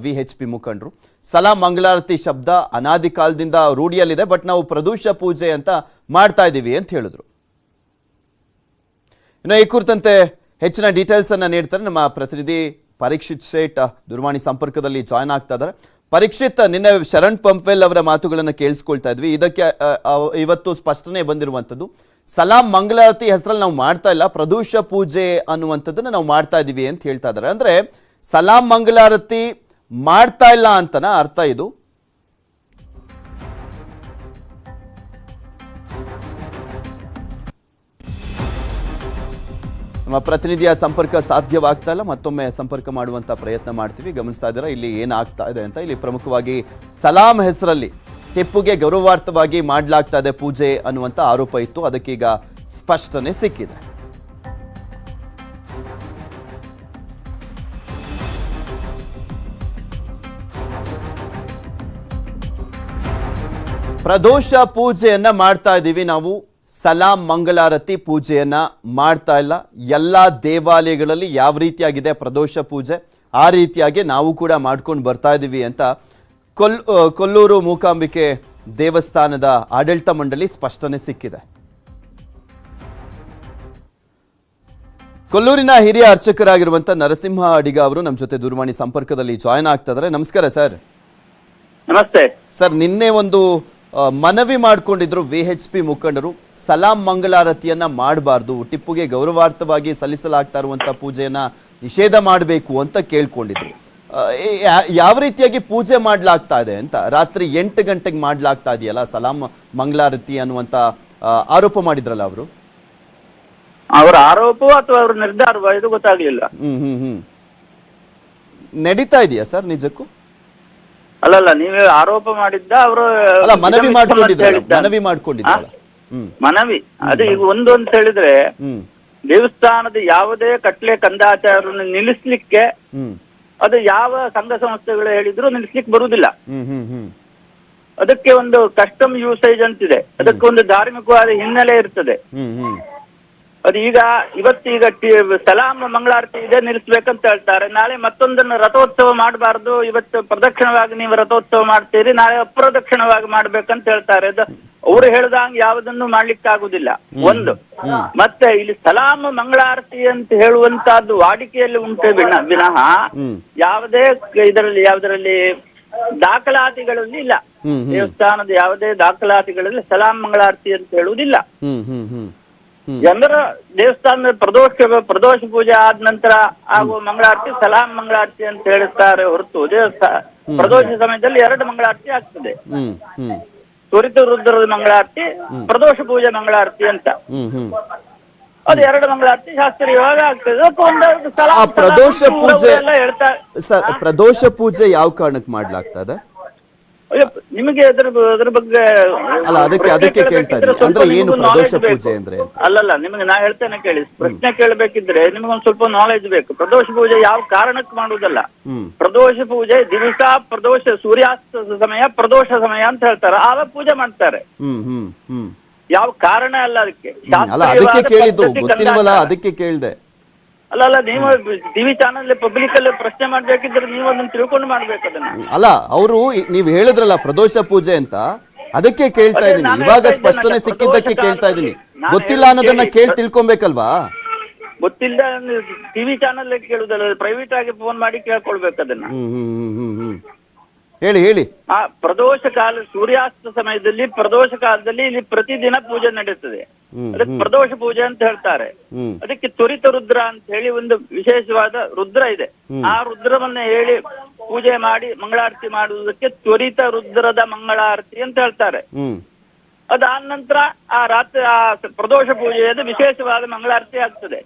VHP ಮುಖಂಡರು ಸಲಾಂ ಮಂಗಳಾರತಿ ಶಬ್ದ ಅನಾದಿ ಕಾಲದಿಂದ ರೂಢಿಯಲ್ಲಿದೆ, ಬಟ್ ನಾವು ಪ್ರದೋಷ ಪೂಜೆ ಅಂತ ಮಾಡ್ತಾ ಇದ್ದೀವಿ ಅಂತ ಹೇಳಿದ್ರು. ಇನ್ನು ಈ ಕುರಿತಂತೆ ಹೆಚ್ಚಿನ ಡೀಟೇಲ್ಸ್ ಅನ್ನ ನೀಡ್ತಾರೆ ನಮ್ಮ ಪ್ರತಿನಿಧಿ ಪರೀಕ್ಷಿತ್ ಶೇಟ್, ದೂರವಾಣಿ ಸಂಪರ್ಕದಲ್ಲಿ ಜಾಯ್ನ್ ಆಗ್ತಾ ಇದ್ದಾರೆ. ಪರೀಕ್ಷಿತ್, ನಿನ್ನೆ ಶರಣ್ ಪಂಪೆಲ್ ಅವರ ಮಾತುಗಳನ್ನು ಕೇಳಿಸ್ಕೊಳ್ತಾ ಇದ್ವಿ. ಇದಕ್ಕೆ ಇವತ್ತು ಸ್ಪಷ್ಟನೆ ಬಂದಿರುವಂಥದ್ದು, ಸಲಾಂ ಮಂಗಳಾರತಿ ಹೆಸರಲ್ಲಿ ನಾವು ಮಾಡ್ತಾ ಇಲ್ಲ, ಪ್ರದೋಷ ಪೂಜೆ ಅನ್ನುವಂಥದ್ದನ್ನ ನಾವು ಮಾಡ್ತಾ ಇದೀವಿ ಅಂತ ಹೇಳ್ತಾ ಇದ್ದಾರೆ. ಅಂದ್ರೆ ಸಲಾಂ ಮಂಗಳಾರತಿ ಮಾಡ್ತಾ ಇಲ್ಲ ಅಂತನ ಅರ್ಥ ಇದು? ನಮ್ಮ ಪ್ರತಿನಿಧಿಯ ಸಂಪರ್ಕ ಸಾಧ್ಯವಾಗ್ತಾ ಇಲ್ಲ, ಮತ್ತೊಮ್ಮೆ ಸಂಪರ್ಕ ಮಾಡುವಂತ ಪ್ರಯತ್ನ ಮಾಡ್ತೀವಿ. ಗಮನಿಸ್ತಾ ಇದ್ದೀರಾ ಇಲ್ಲಿ ಏನಾಗ್ತಾ ಇದೆ ಅಂತ. ಇಲ್ಲಿ ಪ್ರಮುಖವಾಗಿ ಸಲಾಂ ಹೆಸರಲ್ಲಿ ಟಿಪ್ಪುಗೆ ಗೌರವಾರ್ಥವಾಗಿ ಮಾಡಲಾಗ್ತಾ ಇದೆ ಪೂಜೆ ಅನ್ನುವಂಥ ಆರೋಪ ಇತ್ತು, ಅದಕ್ಕೀಗ ಸ್ಪಷ್ಟನೆ ಸಿಕ್ಕಿದೆ. ಪ್ರದೋಷ ಪೂಜೆಯನ್ನ ಮಾಡ್ತಾ ಇದ್ದೀವಿ ನಾವು, ಸಲಾಂ ಮಂಗಳಾರತಿ ಪೂಜೆಯನ್ನ ಮಾಡ್ತಾ ಇಲ್ಲ. ಎಲ್ಲ ದೇವಾಲಯಗಳಲ್ಲಿ ಯಾವ ರೀತಿಯಾಗಿದೆ ಪ್ರದೋಷ ಪೂಜೆ ಆ ರೀತಿಯಾಗಿ ನಾವು ಕೂಡ ಮಾಡ್ಕೊಂಡು ಬರ್ತಾ ಇದ್ದೀವಿ ಅಂತ ಕೊಲ್ಲೂರು ಮೂಕಾಂಬಿಕೆ ದೇವಸ್ಥಾನದ ಆಡಳಿತ ಮಂಡಳಿ ಸ್ಪಷ್ಟನೆ ಸಿಕ್ಕಿದೆ. ಕೊಲ್ಲೂರಿನ ಹಿರಿಯ ಅರ್ಚಕರಾಗಿರುವಂತ ನರಸಿಂಹ ಅಡಿಗ ಅವರು ನಮ್ಮ ಜೊತೆ ದೂರವಾಣಿ ಸಂಪರ್ಕದಲ್ಲಿ ಜಾಯ್ನ್ ಆಗ್ತಾ ಇದ್ದಾರೆ. ನಮಸ್ಕಾರ ಸರ್. ನಮಸ್ತೆ ಸರ್, ನಿನ್ನೆ ಒಂದು ಮನವಿ ಮಾಡಿಕೊಂಡಿದ್ರು VHP ಮುಖಂಡರು, ಸಲಾಂ ಮಂಗಳಾರತಿಯನ್ನ ಮಾಡಬಾರ್ದು, ಟಿಪ್ಪುಗೆ ಗೌರವಾರ್ಥವಾಗಿ ಸಲ್ಲಿಸಲಾಗ್ತಾ ಇರುವಂತ ಪೂಜೆಯನ್ನ ನಿಷೇಧ ಮಾಡಬೇಕು ಅಂತ ಕೇಳ್ಕೊಂಡಿದ್ರು. ಯಾವ ರೀತಿಯಾಗಿ ಪೂಜೆ ಮಾಡ್ಲಾಗ್ತಾ ಇದೆ ಅಂತ? ರಾತ್ರಿ 8 ಗಂಟೆಗೆ ಮಾಡ್ಲಾಗ್ತಾ ಇದೆಯಲ್ಲ ಸಲಾಂ ಮಂಗಳಾರತಿ ಅನ್ನುವಂತ ಆರೋಪ ಮಾಡಿದ್ರಲ್ಲ ಅವರು. ಅವರ ಆರೋಪವೋ ಅಥವಾ ಅವರ ನಿರ್ಧಾರವೋ ಇದು ಗೊತ್ತಾಗ್ಲಿಲ್ಲ. ನಡೀತಾ ಇದೆಯಾ ಸರ್ ನಿಜಕ್ಕೂ? ಅಲ್ಲಲ್ಲ, ನೀವೇ ಆರೋಪ ಮಾಡಿದ್ದ ಅವರು ಮನವಿ ಮಾಡ್ಕೊಂಡಿದ್ರಲ್ಲ. ಮನವಿ ಅದು ಈಗ ಒಂದು ಅಂತ ಹೇಳಿದ್ರೆ, ದೇವಸ್ಥಾನದ ಯಾವುದೇ ಕಟ್ಲೆ ಕಂದಾಚಾರವನ್ನು ನಿಲ್ಲಿಸ್ಲಿಕ್ಕೆ ಅದು ಯಾವ ಸಂಘ ಸಂಸ್ಥೆಗಳು ಹೇಳಿದ್ರು ನಿಲ್ಲಿಸ್ಲಿಕ್ಕೆ ಬರುವುದಿಲ್ಲ. ಅದಕ್ಕೆ ಒಂದು ಕಸ್ಟಮ್ ಯೂಸೇಜ್ ಅಂತಿದೆ, ಅದಕ್ಕೆ ಒಂದು ಧಾರ್ಮಿಕವಾದ ಹಿನ್ನೆಲೆ ಇರ್ತದೆ. ಅದು ಇವತ್ತೀಗ ಸಲಾಂ ಮಂಗಳಾರತಿ ಇದೆ ನಿಲ್ಲಿಸ್ಬೇಕಂತ ಹೇಳ್ತಾರೆ, ನಾಳೆ ಮತ್ತೊಂದನ್ನು ರಥೋತ್ಸವ ಮಾಡಬಾರ್ದು, ಇವತ್ತು ಪ್ರದಕ್ಷಿಣವಾಗಿ ನೀವು ರಥೋತ್ಸವ ಮಾಡ್ತೀರಿ, ನಾಳೆ ಅಪ್ರದಕ್ಷಿಣವಾಗಿ ಮಾಡ್ಬೇಕಂತ ಹೇಳ್ತಾರೆ. ಅದು ಅವ್ರು ಹೇಳ್ದಂಗೆ ಯಾವುದನ್ನು ಮಾಡ್ಲಿಕ್ಕೆ ಆಗುದಿಲ್ಲ ಒಂದು. ಮತ್ತೆ ಇಲ್ಲಿ ಸಲಾಂ ಮಂಗಳಾರತಿ ಅಂತ ಹೇಳುವಂತಹದ್ದು ವಾಡಿಕೆಯಲ್ಲಿ ಉಂಟು ವಿನಃ ಯಾವುದರಲ್ಲಿ ದಾಖಲಾತಿಗಳಲ್ಲಿ ಇಲ್ಲ. ದೇವಸ್ಥಾನದ ಯಾವುದೇ ದಾಖಲಾತಿಗಳಲ್ಲಿ ಸಲಾಂ ಮಂಗಳಾರತಿ ಅಂತ ಹೇಳುವುದಿಲ್ಲ. ಜನರ ದೇವಸ್ಥಾನದ ಪ್ರದೋಷ ಪೂಜೆ ಆದ ನಂತರ ಆಗುವ ಮಂಗಳಾರತಿ ಸಲಾಂ ಮಂಗಳಾರತಿ ಅಂತ ಹೇಳುತ್ತಾರೆ ಹೊರತು ಪ್ರದೋಷ ಸಮಯದಲ್ಲಿ 2 ಮಂಗಳಾರತಿ ಆಗ್ತದೆ. ತ್ವರಿತ ರುದ್ರದ ಮಂಗಳಾರತಿ, ಪ್ರದೋಷ ಪೂಜೆ ಮಂಗಳಾರತಿ ಅಂತ. ಅದು 2 ಮಂಗಳಾರತಿ ಶಾಸ್ತ್ರೀಯವಾಗಿ ಆಗ್ತದೆ. ಆ ಪ್ರದೋಷ ಪೂಜೆ ಎಲ್ಲ ಹೇಳ್ತಾರೆ ಸರ್, ಪ್ರದೋಷ ಪೂಜೆ ಯಾವ ಕಾರಣಕ್ಕೆ ಮಾಡ್ಲಾಗ್ತದೆ? ನಿಮಗೆ ಅದ್ರ ಬಗ್ಗೆ ಅಲ್ಲ, ಅದಕ್ಕೆ ಕೇಳ್ತಾ ಇದ್ದೀನಿ. ಅಂದ್ರೆ ಏನು ಪ್ರದೋಷ ಪೂಜೆ ಅಂದ್ರೆ ಅಂತ? ಅಲ್ಲಲ್ಲ, ನಿಮಗೆ ನಾ ಹೇಳ್ತೇನೆ ಕೇಳಿ. ಪ್ರಶ್ನೆ ಕೇಳಬೇಕಿದ್ರೆ ನಿಮ್ಗೊಂದ್ ಸ್ವಲ್ಪ ನಾಲೆಜ್ ಬೇಕು. ಪ್ರದೋಷ ಪೂಜೆ ಯಾವ ಕಾರಣಕ್ಕೆ ಮಾಡುವುದಲ್ಲ. ಪ್ರದೋಷ ಪೂಜೆ ದಿವಸ ಸೂರ್ಯಾಸ್ತ ಸಮಯ ಪ್ರದೋಷ ಸಮಯ ಅಂತ ಹೇಳ್ತಾರೆ, ಆವಾಗ ಪೂಜೆ ಮಾಡ್ತಾರೆ. ಯಾವ ಕಾರಣ ಅಲ್ಲ ಅದಕ್ಕೆ. ಅಲ್ಲ, ಅದಕ್ಕೆ ಕೇಳಿದ್ದು, ಗೊತ್ತಿಲ್ವಲ್ಲ, ಅದಕ್ಕೆ ಕೇಳಿದೆ. ಅಲ್ಲ, ನೀವು ಟಿವಿ ಚಾನಲ್ ಪಬ್ಲಿಕ್ ಅಲ್ಲಿ ಪ್ರಶ್ನೆ ಮಾಡ್ಬೇಕಿದ್ರೆ ನೀವು ಅದನ್ನ ತಿಳ್ಕೊಂಡು ಮಾಡ್ಬೇಕು ಅದನ್ನ. ಅಲ್ಲ, ಅವರು ನೀವು ಹೇಳಿದ್ರಲ್ಲ ಪ್ರದೋಷ ಪೂಜೆ ಅಂತ, ಅದಕ್ಕೆ ಕೇಳ್ತಾ ಇದ್ದೀನಿ. ಇವಾಗ ಸ್ಪಷ್ಟನೆ ಸಿಕ್ಕಿದ್ದಕ್ಕೆ ಕೇಳ್ತಾ ಇದ್ದೀನಿ. ಗೊತ್ತಿಲ್ಲ ಅನ್ನೋದನ್ನ ಕೇಳಿ ತಿಳ್ಕೊಬೇಕಲ್ವಾ? ಗೊತ್ತಿಲ್ಲ ಟಿವಿ ಚಾನಲ್ ಕೇಳುದಲ್ಲ, ಪ್ರೈವೇಟ್ ಆಗಿ ಫೋನ್ ಮಾಡಿ ಕೇಳ್ಕೊಳ್ಬೇಕು ಅದನ್ನ. ಹೇಳಿ. ಆ ಪ್ರದೋಷ ಕಾಲ ಸೂರ್ಯಾಸ್ತ ಸಮಯದಲ್ಲಿ ಪ್ರದೋಷ ಕಾಲದಲ್ಲಿ ಇಲ್ಲಿ ಪ್ರತಿದಿನ ಪೂಜೆ ನಡೆಯುತ್ತದೆ. ಅದಕ್ಕೆ ಪ್ರದೋಷ ಪೂಜೆ ಅಂತ ಹೇಳ್ತಾರೆ. ಅದಕ್ಕೆ ತ್ವರಿತ ರುದ್ರ ಅಂತ ಹೇಳಿ ಒಂದು ವಿಶೇಷವಾದ ರುದ್ರ ಇದೆ. ಆ ರುದ್ರವನ್ನ ಹೇಳಿ ಪೂಜೆ ಮಾಡಿ ಮಂಗಳಾರತಿ ಮಾಡುವುದಕ್ಕೆ ತ್ವರಿತ ರುದ್ರದ ಮಂಗಳಾರತಿ ಅಂತ ಹೇಳ್ತಾರೆ. ಅದಾದ ನಂತರ ಆ ರಾತ್ರಿ ಆ ಪ್ರದೋಷ ಪೂಜೆಯದು ವಿಶೇಷವಾದ ಮಂಗಳಾರತಿ ಆಗ್ತದೆ.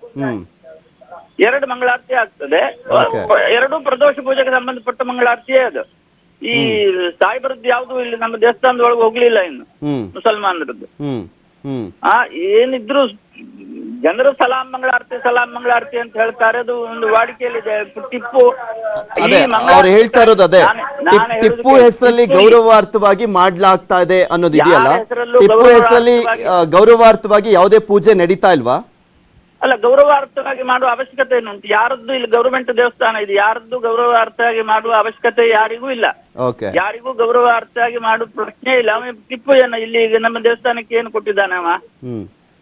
2 ಮಂಗಳಾರತಿ ಆಗ್ತದೆ. 2 ಪ್ರದೋಷ ಪೂಜೆಗೆ ಸಂಬಂಧಪಟ್ಟ ಮಂಗಳಾರತಿಯೇ ಅದು. ಈ ಸಾಯಿಬರದ್ದು ಯಾವ್ದು ಇಲ್ಲಿ ನಮ್ಮ ದೇವಸ್ಥಾನದೊಳಗೆ ಹೋಗ್ಲಿಲ್ಲ ಇನ್ನು ಮುಸಲ್ಮಾನರದ್ದು. ಏನಿದ್ರು ಜನರು ಸಲಾಂ ಮಂಗಳಾರತಿ ಅಂತ ಹೇಳ್ತಾರೆ. ಅದು ಒಂದು ವಾಡಿಕೆಯಲ್ಲಿದೆ. ಟಿಪ್ಪು ಅವ್ರು ಹೇಳ್ತಾ ಇರೋದು ಅದೇ, ಟಿಪ್ಪು ಹೆಸರಲ್ಲಿ ಗೌರವಾರ್ಥವಾಗಿ ಮಾಡ್ಲಾಗ್ತಾ ಇದೆ ಅನ್ನೋದು ಇದೆಯಲ್ಲ. ಟಿಪ್ಪು ಹೆಸರಲ್ಲಿ ಗೌರವಾರ್ಥವಾಗಿ ಯಾವುದೇ ಪೂಜೆ ನಡೀತಾ ಇಲ್ವಾ? ಅಲ್ಲ, ಗೌರವಾರ್ಥವಾಗಿ ಮಾಡುವ ಅವಶ್ಯಕತೆ ಏನುಂಟು? ಯಾರದ್ದು ಇಲ್ಲಿ ಗೌರ್ಮೆಂಟ್ ದೇವಸ್ಥಾನ ಇದೆ, ಯಾರದ್ದು ಗೌರವಾರ್ಥವಾಗಿ ಮಾಡುವ ಅವಶ್ಯಕತೆ ಯಾರಿಗೂ ಇಲ್ಲ. ಯಾರಿಗೂ ಗೌರವಾರ್ಥವಾಗಿ ಮಾಡುವ ಪ್ರಶ್ನೆ ಇಲ್ಲ. ಟಿಪ್ಪು ಇಲ್ಲಿ ನಮ್ಮ ದೇವಸ್ಥಾನಕ್ಕೆ ಏನು ಕೊಟ್ಟಿದ್ದಾನೆ? ಅವ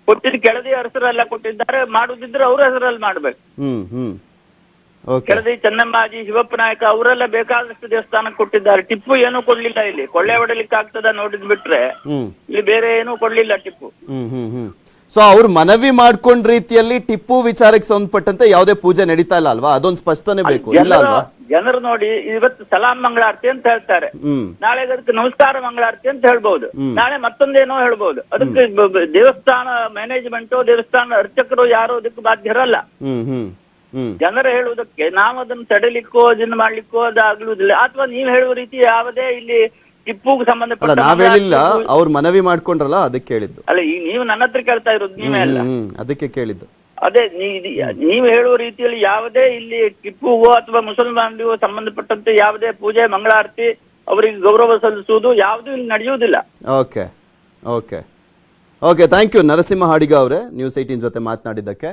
ಕೊಟ್ಟಿದ್ದು ಕೆಳದಿ ಹೆಸರೆಲ್ಲ ಕೊಟ್ಟಿದ್ದಾರೆ. ಮಾಡುದಿದ್ರೆ ಅವ್ರ ಹೆಸರಲ್ಲಿ ಮಾಡ್ಬೇಕು. ಕೆಳದಿ ಚೆನ್ನಮ್ಮಾಜಿ, ಶಿವಪ್ಪ ನಾಯಕ ಅವರೆಲ್ಲ ಬೇಕಾದಷ್ಟು ದೇವಸ್ಥಾನಕ್ಕೆ ಕೊಟ್ಟಿದ್ದಾರೆ. ಟಿಪ್ಪು ಏನೂ ಕೊಡ್ಲಿಲ್ಲ. ಇಲ್ಲಿ ಕೊಳ್ಳೆ ಹೊಡಲಿಕ್ಕೆ ಆಗ್ತದ ನೋಡಿದ್ ಬಿಟ್ರೆ ಇಲ್ಲಿ ಬೇರೆ ಏನೂ ಕೊಡ್ಲಿಲ್ಲ ಟಿಪ್ಪು. ಸೊ ಅವ್ರು ಮನವಿ ಮಾಡ್ಕೊಂಡ್ ರೀತಿಯಲ್ಲಿ ಟಿಪ್ಪು ವಿಚಾರಕ್ಕೆ ಸಂಬಂಧಪಟ್ಟಂತೆ ಯಾವುದೇ ಪೂಜೆ ನಡೀತಾ ಇಲ್ಲ ಅಲ್ವಾ? ಅದೊಂದು ಸ್ಪಷ್ಟನೆ ಬೇಕು. ಇಲ್ಲ ಅಲ್ವಾ? ಜನರು ನೋಡಿ, ಇವತ್ತು ಸಲಾಂ ಮಂಗಳಾರತಿ ಅಂತ ಹೇಳ್ತಾರೆ, ನಾಳೆ ಅದಕ್ಕೆ ನಮಸ್ಕಾರ ಮಂಗಳಾರತಿ ಅಂತ ಹೇಳ್ಬಹುದು, ನಾಳೆ ಮತ್ತೊಂದೇನೋ ಹೇಳ್ಬಹುದು. ಅದಕ್ಕೆ ದೇವಸ್ಥಾನ ಮ್ಯಾನೇಜ್ಮೆಂಟ್, ದೇವಸ್ಥಾನ ಅರ್ಚಕರು ಯಾರು ಅದಕ್ಕೆ ಬಾಧ್ಯರಲ್ಲ. ಜನರು ಹೇಳುವುದಕ್ಕೆ ನಾವು ಅದನ್ನು ತಡೆಲಿಕ್ಕೋ ಅದನ್ನ ಮಾಡ್ಲಿಕ್ಕೋ ಅದಾಗ್ಲುದಿಲ್ಲ. ಅಥವಾ ನೀವು ಹೇಳುವ ರೀತಿ ಯಾವುದೇ ಇಲ್ಲಿ ಟಿಪ್ಪುಗೆ ಸಂಬಂಧಪಟ್ಟ ನಾವೇಳಿಲ್ಲ, ಅವ್ರು ಮನವಿ ಮಾಡ್ಕೊಂಡ್ರಲ್ಲ ಅದಕ್ಕೆ ಹೇಳಿದ್ದು. ಅಲ್ಲ, ಈಗ ನೀವು ನನ್ನ ಹತ್ರ ಕೇಳ್ತಾ ಇರೋದು, ನೀವೇ ಅಲ್ಲ, ಅದಕ್ಕೆ ಕೇಳಿದ್ದು. ಅದೇ ನೀವು ಹೇಳುವ ರೀತಿಯಲ್ಲಿ ಯಾವುದೇ ಇಲ್ಲಿ ಟಿಪ್ಪುಗೋ ಅಥವಾ ಮುಸಲ್ಮಾನರಿಗೋ ಸಂಬಂಧಪಟ್ಟಂತೆ ಯಾವುದೇ ಪೂಜೆ ಮಂಗಳಾರತಿ ಅವರಿಗೆ ಗೌರವ ಸಲ್ಲಿಸುವುದು ಯಾವುದು ಇಲ್ಲಿ ನಡೆಯುವುದಿಲ್ಲ. ಓಕೆ, ಥ್ಯಾಂಕ್ ಯು ನರಸಿಂಹ ಹಾಡಿಗ ಅವರೇ, ನ್ಯೂಸ್ 18 ಜೊತೆ ಮಾತನಾಡಿದ್ದಕ್ಕೆ.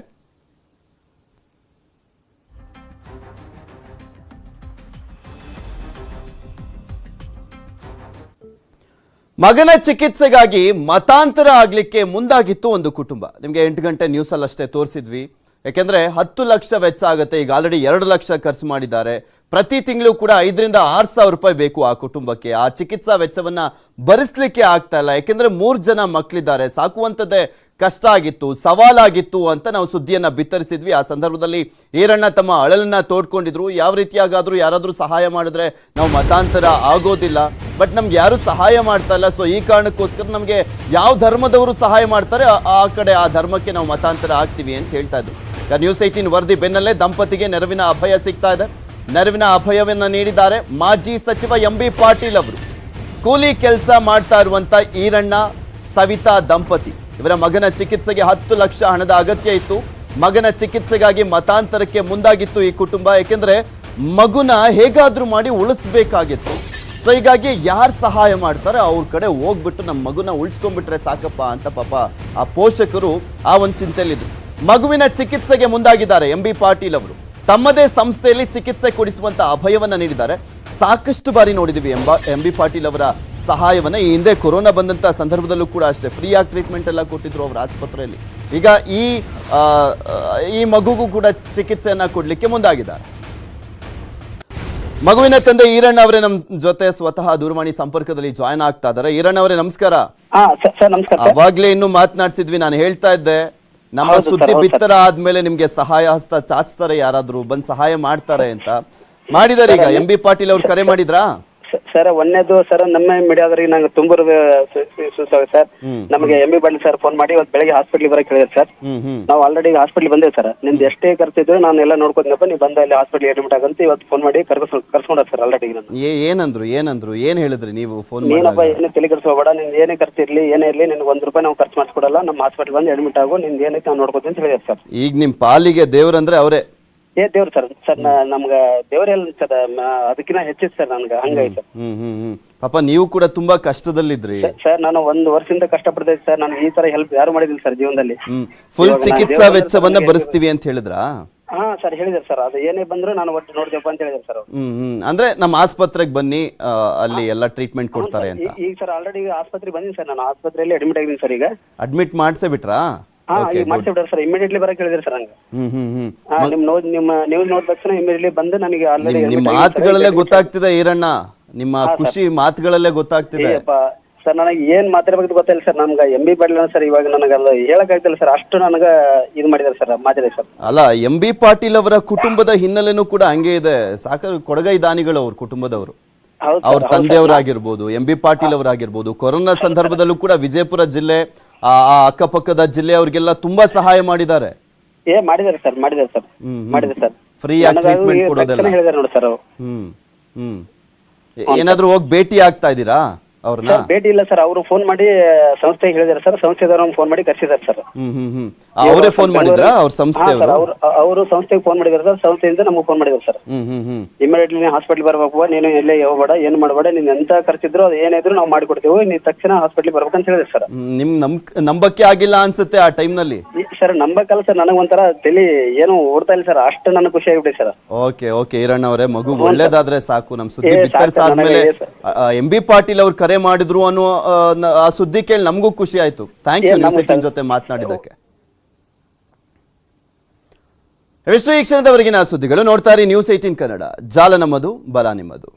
ಮಗನ ಚಿಕಿತ್ಸೆಗಾಗಿ ಮತಾಂತರ ಆಗ್ಲಿಕ್ಕೆ ಮುಂದಾಗಿತ್ತು ಒಂದು ಕುಟುಂಬ. ನಿಮಗೆ 8 ಗಂಟೆ ನ್ಯೂಸ್ ಅಲ್ಲಿ ಅಷ್ಟೇ ತೋರಿಸಿದ್ವಿ. ಯಾಕೆಂದ್ರೆ 10 ಲಕ್ಷ ವೆಚ್ಚ ಆಗುತ್ತೆ. ಈಗ ಆಲ್ರೆಡಿ 2 ಲಕ್ಷ ಖರ್ಚು ಮಾಡಿದ್ದಾರೆ. ಪ್ರತಿ ತಿಂಗಳು ಕೂಡ 5,000 ರಿಂದ 6,000 ರೂಪಾಯಿ ಬೇಕು ಆ ಕುಟುಂಬಕ್ಕೆ. ಆ ಚಿಕಿತ್ಸಾ ವೆಚ್ಚವನ್ನ ಭರಿಸಲಿಕ್ಕೆ ಆಗ್ತಾ ಇಲ್ಲ. ಯಾಕೆಂದ್ರೆ 3 ಜನ ಮಕ್ಕಳಿದ್ದಾರೆ, ಸಾಕುವಂಥದ್ದೇ ಕಷ್ಟ ಆಗಿತ್ತು, ಸವಾಲಾಗಿತ್ತು ಅಂತ ನಾವು ಸುದ್ದಿಯನ್ನ ಬಿತ್ತರಿಸಿದ್ವಿ. ಆ ಸಂದರ್ಭದಲ್ಲಿ ಈರಣ್ಣ ತಮ್ಮ ಅಳಲನ್ನ ತೋಡ್ಕೊಂಡಿದ್ರು. ಯಾವ ರೀತಿಯಾಗಾದ್ರೂ ಯಾರಾದ್ರೂ ಸಹಾಯ ಮಾಡಿದ್ರೆ ನಾವು ಮತಾಂತರ ಆಗೋದಿಲ್ಲ, ಬಟ್ ನಮ್ಗೆ ಯಾರು ಸಹಾಯ ಮಾಡ್ತಾ ಇಲ್ಲ. ಸೊ ಈ ಕಾರಣಕ್ಕೋಸ್ಕರ ನಮಗೆ ಯಾವ ಧರ್ಮದವರು ಸಹಾಯ ಮಾಡ್ತಾರೆ ಆ ಕಡೆ ಆ ಧರ್ಮಕ್ಕೆ ನಾವು ಮತಾಂತರ ಆಗ್ತೀವಿ ಅಂತ ಹೇಳ್ತಾ ಇದ್ರು. ನ್ಯೂಸ್ 18 ವರದಿ ಬೆನ್ನಲ್ಲೇ ದಂಪತಿಗೆ ನೆರವಿನ ಅಭಯ ಸಿಗ್ತಾ ಇದೆ. ನೆರವಿನ ಅಭಯವನ್ನ ನೀಡಿದ್ದಾರೆ ಮಾಜಿ ಸಚಿವ MB ಪಾಟೀಲ್ ಅವರು. ಕೂಲಿ ಕೆಲಸ ಮಾಡ್ತಾ ಇರುವಂತ ಈರಣ್ಣ ಸವಿತಾ ದಂಪತಿ, ಇವರ ಮಗನ ಚಿಕಿತ್ಸೆಗೆ 10 ಲಕ್ಷ ಹಣದ ಅಗತ್ಯ ಇತ್ತು. ಮಗನ ಚಿಕಿತ್ಸೆಗಾಗಿ ಮತಾಂತರಕ್ಕೆ ಮುಂದಾಗಿತ್ತು ಈ ಕುಟುಂಬ. ಯಾಕೆಂದ್ರೆ ಮಗುನ ಹೇಗಾದ್ರೂ ಮಾಡಿ ಉಳಿಸ್ಬೇಕಾಗಿತ್ತು. ಸೊ ಹೀಗಾಗಿ ಯಾರು ಸಹಾಯ ಮಾಡ್ತಾರೆ ಅವ್ರ ಕಡೆ ಹೋಗ್ಬಿಟ್ಟು ನಮ್ಮ ಮಗುನ ಉಳಿಸ್ಕೊಂಡ್ಬಿಟ್ರೆ ಸಾಕಪ್ಪ ಅಂತ ಪಾಪ ಆ ಪೋಷಕರು ಆ ಒಂದು ಚಿಂತೆಯಲ್ಲಿದ್ರು. ಮಗುವಿನ ಚಿಕಿತ್ಸೆಗೆ ಮುಂದಾಗಿದ್ದಾರೆ MB ಪಾಟೀಲ್ ಅವರು. ತಮ್ಮದೇ ಸಂಸ್ಥೆಯಲ್ಲಿ ಚಿಕಿತ್ಸೆ ಕೊಡಿಸುವಂತ ಅಭಯವನ್ನ ನೀಡಿದ್ದಾರೆ. ಸಾಕಷ್ಟು ಬಾರಿ ನೋಡಿದೀವಿ MB ಪಾಟೀಲ್ ಅವರ ಸಹಾಯವನ್ನ. ಈ ಹಿಂದೆ ಕೊರೋನಾ ಬಂದಂತ ಸಂದರ್ಭದಲ್ಲೂ ಕೂಡ ಅಷ್ಟೇ ಫ್ರೀಯಾಗಿ ಟ್ರೀಟ್ಮೆಂಟ್ ಎಲ್ಲ ಕೊಟ್ಟಿದ್ರು ಅವರ ಆಸ್ಪತ್ರೆಯಲ್ಲಿ. ಈಗ ಈ ಮಗುಗೂ ಕೂಡ ಚಿಕಿತ್ಸೆಯನ್ನ ಕೊಡ್ಲಿಕ್ಕೆ ಮುಂದಾಗಿದ್ದಾರೆ. ಮಗುವಿನ ತಂದೆ ಈರಣ್ಣ ಅವರೇ ನಮ್ಮ ಜೊತೆ ಸ್ವತಃ ದೂರವಾಣಿ ಸಂಪರ್ಕದಲ್ಲಿ ಜಾಯ್ನ್ ಆಗ್ತಾ ಇದ್ದಾರೆ. ಈರಣ್ಣ ಅವರೇ ನಮಸ್ಕಾರ. ನಮಸ್ಕಾರ. ಅವಾಗ್ಲೇ ಇನ್ನು ಮಾತನಾಡ್ಸಿದ್ವಿ, ನಾನು ಹೇಳ್ತಾ ಇದ್ದೆ ನಮ್ಮ ಸುದ್ದಿ ಬಿತ್ತರ ಆದ್ಮೇಲೆ ನಿಮ್ಗೆ ಸಹಾಯ ಹಸ್ತ ಚಾಚ್ತಾರೆ, ಯಾರಾದ್ರೂ ಬಂದ್ ಸಹಾಯ ಮಾಡ್ತಾರೆ ಅಂತ ಮಾಡಿದಾರೆ. ಈಗ ಎಂ ಬಿ ಪಾಟೀಲ್ ಅವ್ರು ಕರೆ ಮಾಡಿದ್ರಾ? ಸರ್ ಒಂದೇದು ಸರ್ ನಮ್ಮ ಮೀಡಿಯಾದವ್ರಿಗೆ ನಂಗೆ ತುಂಬ ಸರ್ ನಮಗೆ M B Patil sir phone ಮಾಡಿ ಇವತ್ತು ಬೆಳಗ್ಗೆ ಹಾಸ್ಪಿಟ್ಲಿಗೆ ಬರಕ್ಕೆ ಹೇಳಿದ್ರು ಸರ್. ನಾವು ಆಲ್ರೆಡಿ ಹಾಸ್ಪಿಟ್ಲ್ ಬಂದೇವೆ ಸರ್. ನಿಮ್ದು ಎಷ್ಟೇ ಖರ್ಚಿದ್ರು ನಾನು ಎಲ್ಲ ನೋಡ್ಕೊತೀನಪ್ಪ, ನೀವು ಬಂದ ಇಲ್ಲಿ ಹಾಸ್ಪಿಟ್ಲ್ ಅಡ್ಮಿಟ್ ಆಗಂತ ಇವತ್ತು ಫೋನ್ ಮಾಡಿ ಕರ್ಸ್ಕೊಂಡ್ರ ಸರ್ ಆಲ್ರೆಡಿ. ಏನಂದ್ರು ಏನ್ ಹೇಳಿದ್ರಿ ನೀವು ಫೋನ್ ನೀನಪ್ಪ ಏನು ತಲೆ ಕೆಡಿಸ್ಕೋಬೇಡ, ನಿಂದು ಏನೇ ಖರ್ಚು ಇರ್ಲಿ ಏನೇ ಇರ್ಲಿ ನಿನ್ಗೆ ₹1 ನಾವು ಖರ್ಚು ಮಾಡಿಸ್ಕೊಡಲ್ಲ, ನಮ್ಮ ಹಾಸ್ಪಿಟ್ಲ್ ಬಂದು ಅಡ್ಮಿಟ್ ಆಗು, ನಿಂದು ಏನೈತೆ ನಾವು ನೋಡ್ಕೊತೀನಿ ಅಂತ ಹೇಳಿದ್ರು ಸರ್. ಈಗ ನಿಮ್ ಪಾಲಿಗೆ ದೇವ್ರಂದ್ರೆ ಅವರೇ? ದೇವ್ರು ಸರ್. ಸರ್ ನಮ್ಗೆ ದೇವರೆಲ್ಲ ಸರ್ ಅದಕ್ಕಿಂತ ಹೆಚ್ಚಿತ್ತು ಸರ್ ನನ್ಗೆ ಹಂಗಾಯ್ತು ಸರ್. ಪಾಪ ನೀವು ಕೂಡ ತುಂಬಾ ಕಷ್ಟದಲ್ಲಿದ್ರಿ ಸರ್. ನಾನು 1 ವರ್ಷದಿಂದ ಕಷ್ಟಪಡ್ತೇನೆ ಸರ್. ನಾನು ಈ ತರ ಹೆಲ್ಪ್ ಯಾರು ಮಾಡಿದಿಲ್ಲ ಸರ್ ಜೀವನದಲ್ಲಿ. ಫುಲ್ ಚಿಕಿತ್ಸಾ ವೆಚ್ಚವನ್ನ ಭರಿಸ್ತೀವಿ ಅಂತ ಹೇಳಿದ್ರಾ? ಹಾ ಸರ್ ಹೇಳಿದಾರೆ ಸರ್. ಅದು ಏನೇ ಬಂದ್ರು ನಾನು ಒಟ್ಟು ನೋಡ್ತೇವಪ್ಪ ಅಂತ ಹೇಳಿದಾರೆ ಸರ್. ಅಂದ್ರೆ ನಮ್ಮ ಆಸ್ಪತ್ರೆಗೆ ಬನ್ನಿ, ಅಲ್ಲಿ ಎಲ್ಲ ಟ್ರೀಟ್ಮೆಂಟ್ ಕೊಡ್ತಾರೆ ಅಂತ. ಈಗ ಸರ್ ಆಲ್ರೆಡಿ ಆಸ್ಪತ್ರೆಗೆ ಬಂದಿನಿ ಸರ್. ನಾನು ಆಸ್ಪತ್ರೆಯಲ್ಲಿ ಅಡ್ಮಿಟ್ ಆಗಿದ್ದೀನಿ ಸರ್. ಈಗ ಅಡ್ಮಿಟ್ ಮಾಡ್ಸೇ ಬಿಟ್ರಾ? ಮಾಡ್ಸಿಬಿಟ್ಟಾರೆ ಸರ್. ಇಮಿಡಿಯೇಟ್ಲಿ ಬರಕ್ಕೆ ಹೇಳಿದ್ರು ಸರ್ ನಂಗೆ. ನಿಮ್ಮ ನ್ಯೂಸ್ ನೋಡಿದ ತಕ್ಷಣ ಇಮಿಡಿಯೇಟ್ಲಿ ಬಂದು ನನಗೆ ಆಲ್ರೆಡಿ ನಿಮ್ಮ ಮಾತುಗಳಲ್ಲೇ ಗೊತ್ತಾಗ್ತಿದೆ ಈರಣ್ಣ, ನಿಮ್ಮ ಖುಷಿ ಮಾತುಗಳಲ್ಲೇ ಗೊತ್ತಾಗ್ತಿದೆ ಸರ್. ನನಗೆ ಏನ್ ಮಾತಾಡ್ಬೇಕು ಗೊತ್ತಿಲ್ಲ ಸರ್. ನಮ್ಗೆ ಎಂ ಬಿ ಪಾಟೀಲ್ ಸರ್ ಇವಾಗ ನನಗೆ ಅದು ಹೇಳಕ್ ಆಗ್ತಿಲ್ಲ ಸರ್. ಅಷ್ಟು ನನಗೆ ಇದು ಮಾಡಿದಾರೆ ಸರ್, ಮಾತಾಡಿ ಸರ್. ಅಲ್ಲ, ಎಂ ಬಿ ಪಾಟೀಲ್ ಅವರ ಕುಟುಂಬದ ಹಿನ್ನೆಲೆನೂ ಕೂಡ ಹಂಗೆ ಇದೆ. ಸಾಕಷ್ಟು ಕೊಡಗೈ ದಾನಿಗಳು ಅವ್ರ ಕುಟುಂಬದವರು, ಅವ್ರ ತಂದೆಯವರಾಗಿರ್ಬೋದು, ಎಂ ಬಿ ಪಾಟೀಲ್ ಅವರಾಗಿರ್ಬೋದು. ಕೊರೋನಾ ಸಂದರ್ಭದಲ್ಲೂ ಕೂಡ ವಿಜಯಪುರ ಜಿಲ್ಲೆ ಆ ಅಕ್ಕಪಕ್ಕದ ಜಿಲ್ಲೆಯವ್ರಿಗೆಲ್ಲ ತುಂಬಾ ಸಹಾಯ ಮಾಡಿದ್ದಾರೆ. ಮಾಡಿದಾರೆ ಸರ್. ಮಾಡಿದಾರೆ ಸರ್. ಫ್ರೀ ಆಗಿ ಟ್ರೀಟ್ಮೆಂಟ್ ಕೊಡೋದೆಲ್ಲ ಹೇಳಿದಾರೆ ನೋಡಿ ಸರ್. ಏನಾದ್ರೂ ಹೋಗಿ ಭೇಟಿ ಆಗ್ತಾ ಇದ್ದೀರಾ ಅವ್ರನ್ನ? ಭೇಟಿ ಇಲ್ಲ ಸರ್. ಅವರು ಫೋನ್ ಮಾಡಿ ಸಂಸ್ಥೆಗೆ ಹೇಳಿದಾರೆ ಸರ್. ಸಂಸ್ಥೆದವ್ರು ಫೋನ್ ಮಾಡಿ ಕರ್ಸಿದಾರೆ ಸರ್. ಅವರೇ ಫೋನ್ ಮಾಡಿದ್ರಾ ಅವ್ರ ಸಂಸ್ಥೆಯವರು? ಅವರು ಸಂಸ್ಥೆಗೆ ಫೋನ್ ಮಾಡಿದಾರೆ ಸರ್. ಸಂಸ್ಥೆಯಿಂದ ನಮಗೆ ಫೋನ್ ಮಾಡಿದಾರೆ ಸರ್. ಇಮಿಡಿಯೇಟ್ಲಿ ನೀನು ಹಾಸ್ಪಿಟ್ಲ್ ಬರ್ಬೇಕು, ನೀನು ಎಲ್ಲೇ ಹೋಗಬೇಡ, ಏನು ಮಾಡಬೇಡ, ನೀನ್ ಎಂತ ಖರ್ಚಿದ್ರು ಅದು ಏನಿದ್ರು ನಾವು ಮಾಡಿಕೊಡ್ತೀವಿ, ನೀನ್ ತಕ್ಷಣ ಹಾಸ್ಪಿಟ್ಲಿಗೆ ಬರ್ಬೇಕಂತ ಹೇಳಿದ್ರು ಸರ್. ನಿಮ್ ನಂಬಕ್ಕೆ ಆಗಿಲ್ಲ ಅನ್ಸುತ್ತೆ ಆ ಟೈಮ್ ನಲ್ಲಿ ಸರ್. ನಂಬಕ್ಕಲ್ಲ ಸರ್, ನನಗೆ ಒಂಥರ ತಲೆ ಏನು ಓಡ್ತಾ ಇಲ್ಲ ಸರ್. ಅಷ್ಟು ನನಗೆ ಖುಷಿ ಆಗಿಬಿಟ್ಟೆ ಸರ್. ಓಕೆ ಈರಣ್ಣ ಅವರೇ, ಮಗು ಒಳ್ಳೇದಾದ್ರೆ ಸಾಕು. ನಮ್ ಸುದ್ದಿ ಬಿತ್ತರಿಸಾದ್ಮೇಲೆ ಎಂ ಬಿ ಪಾಟೀಲ್ ಅವ್ರು ಕರೆ ಮಾಡಿದ್ರು ಅನ್ನೋ ಆ ಸುದ್ದಿ ಕೇಳಿ ನಮಗೂ ಖುಷಿ ಆಯ್ತು. ಥ್ಯಾಂಕ್ ಯು ನ್ಯೂಸ್ 18 ಜೊತೆ ಮಾತನಾಡಿದ್ದಕ್ಕೆ. ಇಷ್ಟು ಈ ಕ್ಷಣದವರೆಗಿನ ಸುದ್ದಿಗಳು. ನೋಡ್ತಾ ಇರಿ ನ್ಯೂಸ್ 18 ಕನ್ನಡ. ಜಾಲ ನಮ್ಮದು, ಬಲ ನಿಮ್ಮದು.